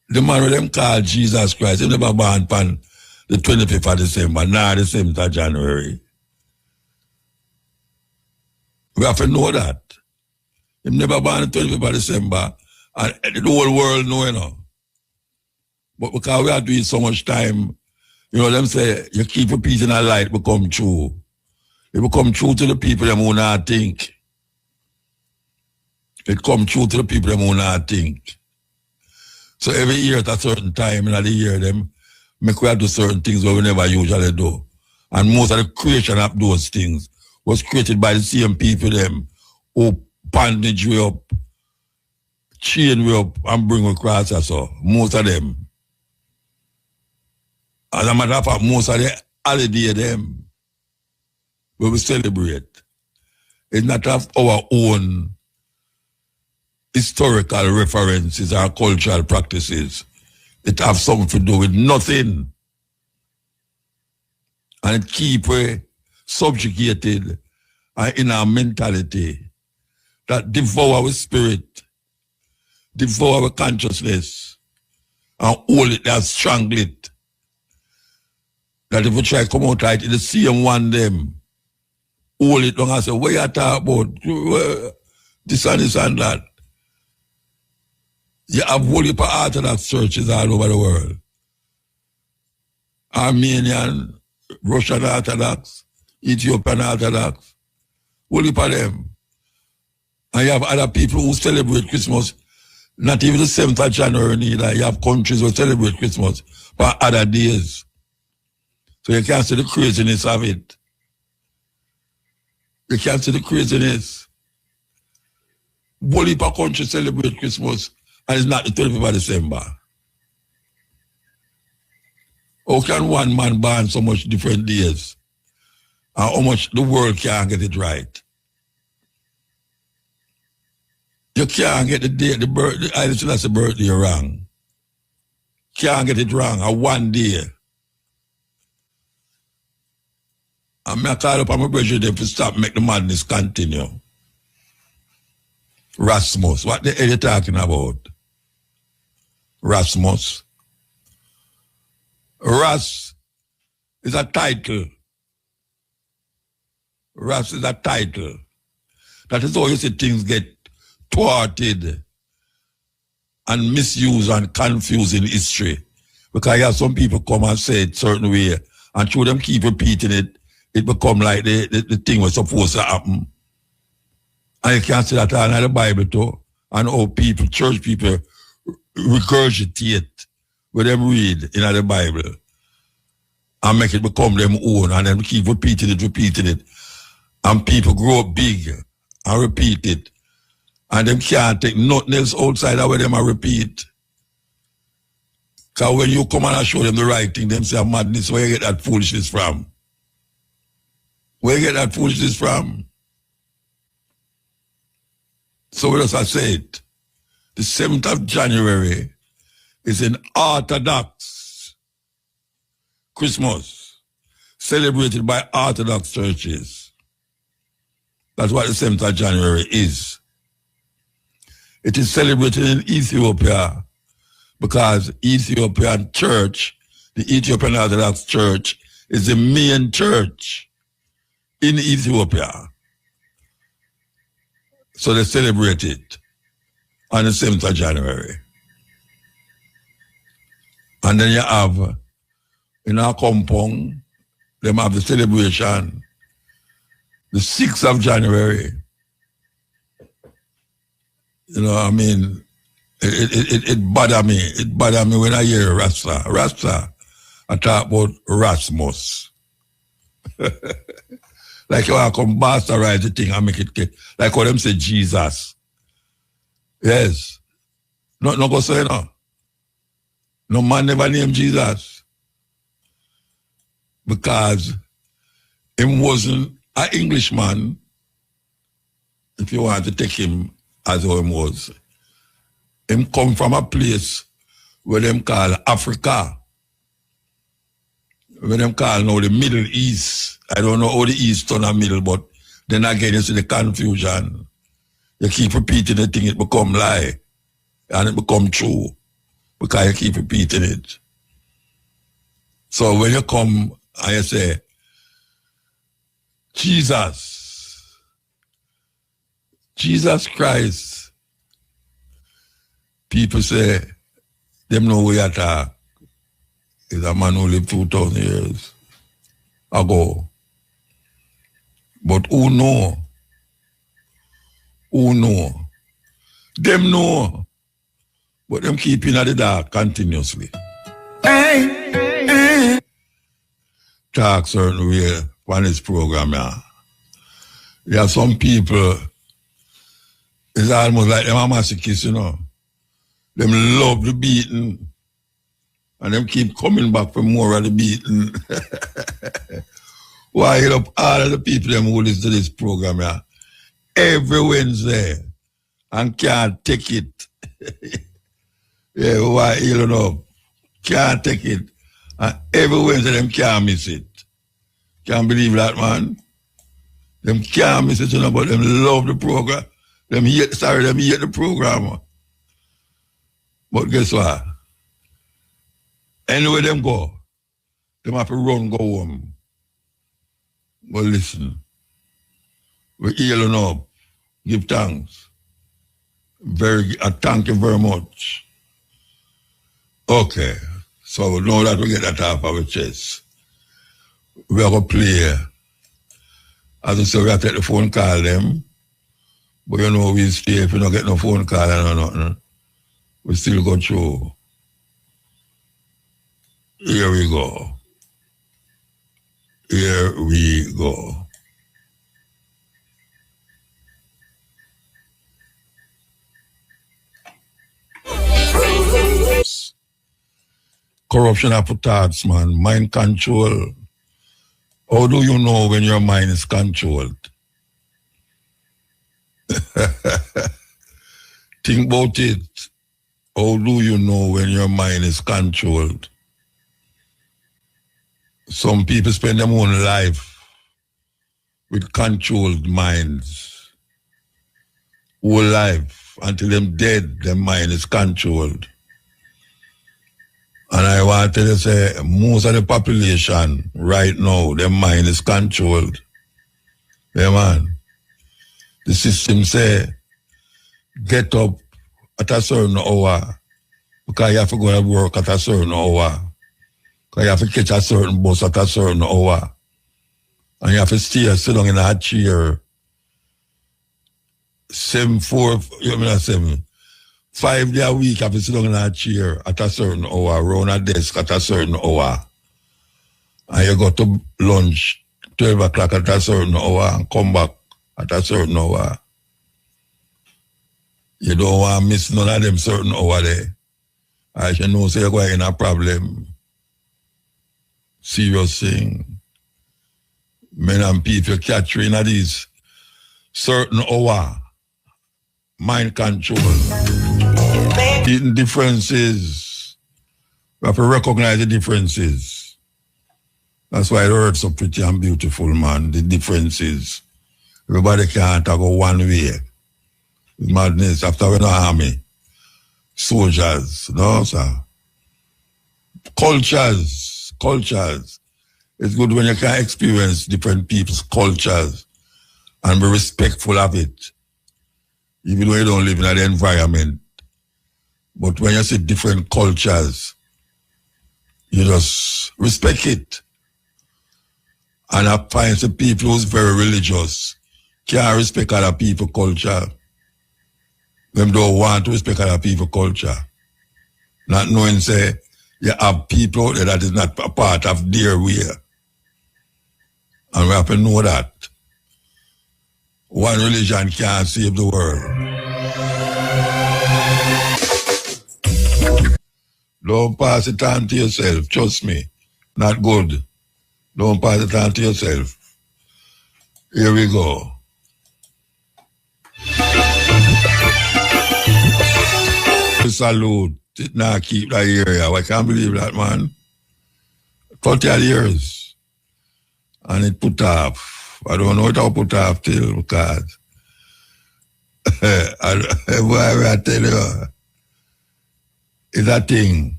the man with them called Jesus Christ, he never born on the 25th of December, nor the 7th of January. We have to know that. He never born on the 25th of December, and the whole world know, you know. But because we are doing so much time, you know, them say, you keep a peace in a light, become true. It become true to the people them who not think. It come true to the people them who not think. So every year at a certain time in the year, them make we do certain things that we never usually do. And most of the creation of those things was created by the same people them who bandage we up, chain we up, and bring we across us. So most of them. As a matter of fact, most of the holiday them where we celebrate, it's not of our own historical references or cultural practices. It have something to do with nothing. And it keep subjugated in our mentality that devour our spirit, devour our consciousness, and hold it and strangle it. That if we try to come out right in the same one them, hold it long and say, what you talk about? This and that. You have whole heap of Orthodox churches all over the world. Armenian, Russian Orthodox, Ethiopian Orthodox, whole heap of them. And you have other people who celebrate Christmas, not even the 7th of January neither. You have countries who celebrate Christmas for other days. So you can't see the craziness of it. You can't see the craziness. Whole heap of country celebrate Christmas and it's not the 25th of December. How can one man ban so much different days? And how much the world can't get it right? You can't get the day, the birthday, I listen that's the birthday wrong. Can't get it wrong on one day. And I call up on my brother them to stop make the madness continue. Rasmus, what the hell you talking about? Rasmus. Ras is a title. Ras is a title. That is how you see things get thwarted and misused and confused in history. Because you have some people come and say it certain way, and through them keep repeating it, it become like the thing was supposed to happen. And you can't see that in the Bible too. And how people, church people, regurgitate what them read in the Bible and make it become them own, and then keep repeating it. And people grow up big and repeat it. And them can't take nothing else outside of where them are repeat. Because when you come and show them the right thing, them say madness, where you get that foolishness from? Where you get that foolishness from? So what else I said? The 7th of January is an Orthodox Christmas, celebrated by Orthodox churches. That's what the 7th of January is. It is celebrated in Ethiopia because Ethiopian church, the Ethiopian Orthodox Church, is the main church in Ethiopia. So they celebrate it on the 7th of January. And then you have, in our compound, them have the celebration the 6th of January. You know, I mean, it bother me. It bother me when I hear Rasta. Rasta, I talk about Rasmus. Like you want to come bastardize the thing and make it, like what them say Jesus. Yes. No go say no. No man never named Jesus. Because him wasn't an Englishman, if you want to take him as how him was. Him come from a place where them call Africa. Where them call now the Middle East. I don't know how the East turn a middle, but then again you see the confusion. You keep repeating the thing, it become lie. And it become true. Because you keep repeating it. So when you come and you say, Jesus Christ, people say, them know we attack. Is a man who lived 2,000 years ago. But who know? Who know? Them know. But them keep in the dark continuously. Talk certain way on this program, yeah. There are some people, it's almost like them a masochist, you know. Them love the beating. And them keep coming back for more of the beating. Why hit up all of the people them who listen to this program, yeah, every Wednesday and can't take it. Yeah, why you know, can't take it. And every Wednesday them can't miss it. Can't believe that, man. Them can't miss it, you know, but them love the program. Them hate the program. But guess what? Anywhere them go, them have to run, go home. But listen, we're healing up. Give thanks. Thank you very much. Okay, so now that we get that off our chest, we are going to play. As I say, we have to take the phone call them. But you know, we stay if we don't get no phone call or nothing. We still go through. Here we go. Here we go. Corruption of thoughts, man. Mind control. How do you know when your mind is controlled? Think about it. How do you know when your mind is controlled? Some people spend their own life with controlled minds. Whole life, until them dead, their mind is controlled. And I want to say, most of the population right now, their mind is controlled. Yeah, man. The system say, get up at a certain hour because you have to go to work at a certain hour. Because you have to catch a certain bus at a certain hour. And you have to sit down in a chair. 5 days a week, you have to sit down in a chair at a certain hour, around a desk at a certain hour. And you go to lunch 12 o'clock at a certain hour and come back at a certain hour. You don't want to miss none of them certain hour there. I should know say you're going in a problem. Serious thing. Men and people catch you in these certain hour. Mind control. Eating differences. We have to recognize the differences. That's why the earth's so pretty and beautiful, man. The differences. Everybody can't go one way. It's madness. After we no army. Soldiers. No, sir. Cultures. It's good when you can experience different people's cultures and be respectful of it. Even though you don't live in that environment. But when you see different cultures, you just respect it. And I find some people who's very religious can't respect other people's culture. Them don't want to respect other people's culture. Not knowing, say, you have people out there that is not a part of their way. And we have to know that. One religion can't save the world. Don't pass it on to yourself. Trust me. Not good. Don't pass it on to yourself. Here we go. Salute. It now keep that area. I can't believe that, man. 40 years. And it put off. I don't know how to put off till because I tell you, it's a thing.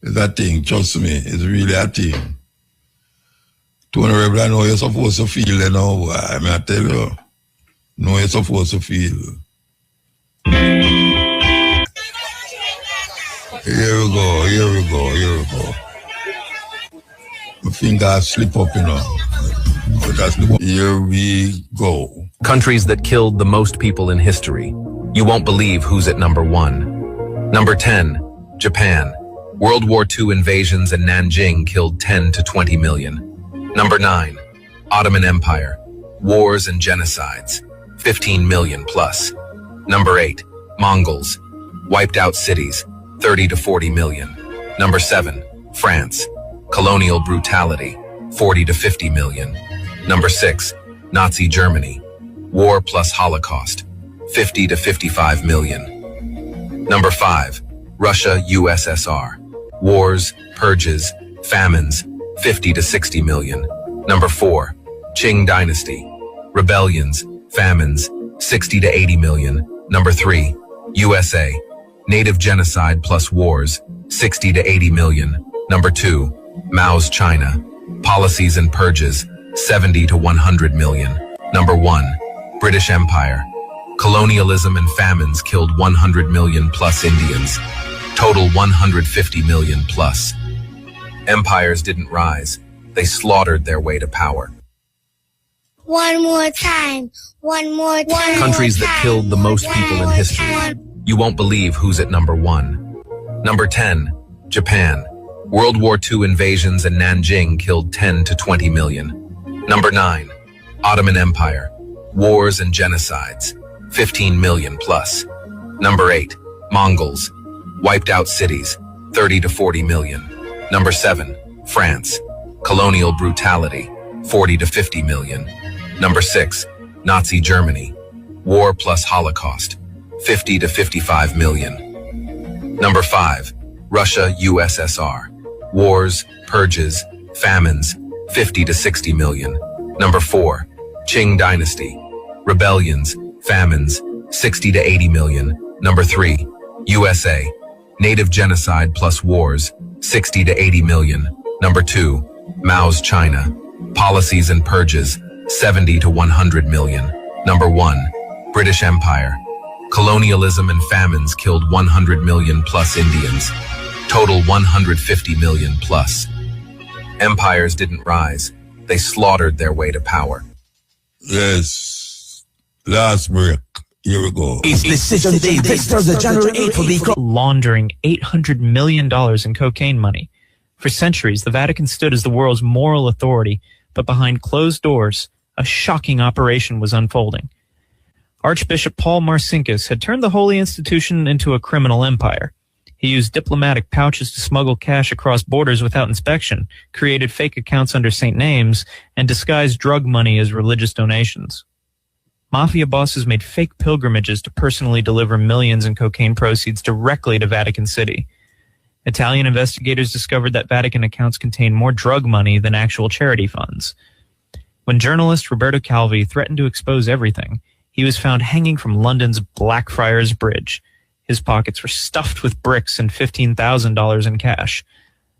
It's a thing, trust me. It's really a thing. Tony Rebel, I know you're supposed to feel, you know. I mean, I tell you, know you're supposed to feel. Here we go. My finger slip up, you know. Here we go. Countries that killed the most people in history. You won't believe who's at number 1. Number 10, Japan. World War II invasions in Nanjing killed 10 to 20 million. Number 9, Ottoman Empire. Wars and genocides, 15 million plus. Number 8, Mongols. Wiped out cities, 30 to 40 million. Number 7, France. Colonial brutality, 40 to 50 million. Number 6, Nazi Germany. War plus Holocaust, 50 to 55 million. Number 5, Russia, USSR. Wars, purges, famines, 50 to 60 million. Number 4, Qing Dynasty. Rebellions, famines, 60 to 80 million. Number 3, USA. Native genocide plus wars, 60 to 80 million. Number 2, Mao's China. Policies and purges, 70 to 100 million. Number 1, British Empire. Colonialism and famines killed 100 million plus Indians. Total 150 million plus. Empires didn't rise. They slaughtered their way to power. One more time. Countries that killed the most people in history. You won't believe who's at number 1. Number 10, Japan. World War II invasions in Nanjing killed 10 to 20 million. Number 9. Ottoman Empire. Wars and genocides. 15 million plus. Number 8. Mongols. Wiped out cities. 30 to 40 million. Number 7. France. Colonial brutality. 40 to 50 million. Number 6. Nazi Germany. War plus Holocaust. 50 to 55 million. Number 5. Russia, USSR. Wars, purges, famines. 50 to 60 million. Number 4. Qing Dynasty. Rebellions, famines. 60 to 80 million. Number 3. USA. Native genocide plus wars. 60 to 80 million. Number 2. Mao's China. Policies and purges. 70 to 100 million. Number 1. British Empire. Colonialism and famines killed 100 million plus Indians. Total 150 million plus. Empires didn't rise. They slaughtered their way to power. Yes. Last break. Here we go. It's Decision Day this Thursday, January 8th for the laundering $800 million in cocaine money. For centuries, the Vatican stood as the world's moral authority, but behind closed doors, a shocking operation was unfolding. Archbishop Paul Marcinkus had turned the holy institution into a criminal empire. He used diplomatic pouches to smuggle cash across borders without inspection, created fake accounts under saint names, and disguised drug money as religious donations. Mafia bosses made fake pilgrimages to personally deliver millions in cocaine proceeds directly to Vatican City. Italian investigators discovered that Vatican accounts contained more drug money than actual charity funds. When journalist Roberto Calvi threatened to expose everything, he was found hanging from London's Blackfriars Bridge. His pockets were stuffed with bricks and $15,000 in cash.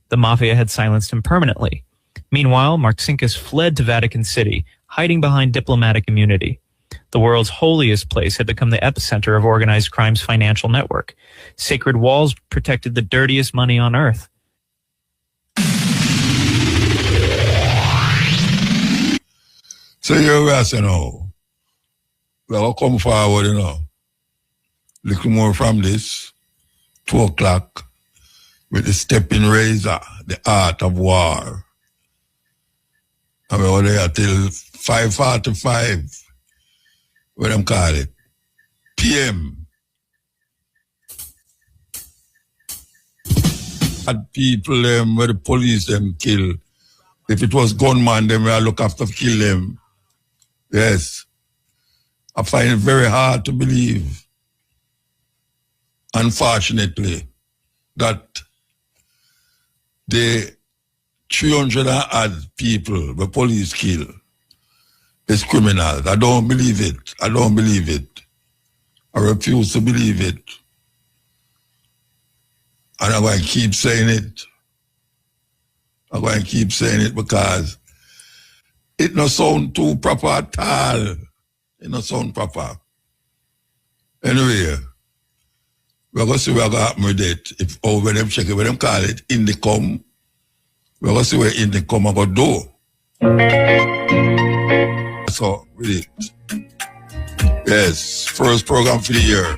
The mafia had silenced him permanently. Meanwhile, Marcinkus fled to Vatican City, hiding behind diplomatic immunity. The world's holiest place had become the epicenter of organized crime's financial network. Sacred walls protected the dirtiest money on earth. So you're asking now. We'll come forward, little more from this, 2 o'clock, with the stepping razor, the art of war. And we're there till 5:45, what them call it, PM. Had people where the police them kill. If it was gunman, them will look after kill them. Yes. I find it very hard to believe, unfortunately, that the 300 and odd people the police kill is criminals. I don't believe it. I don't believe it. I refuse to believe it. And I'm going to keep saying it. I'm going to keep saying it because it don't sound too proper at all. It don't sound proper. Anyway, we're going to see where going to happen with it. If over them check it, when them call it Indicom, we're going to see where Indicom are going to do. So, with it. Yes, first program for the year.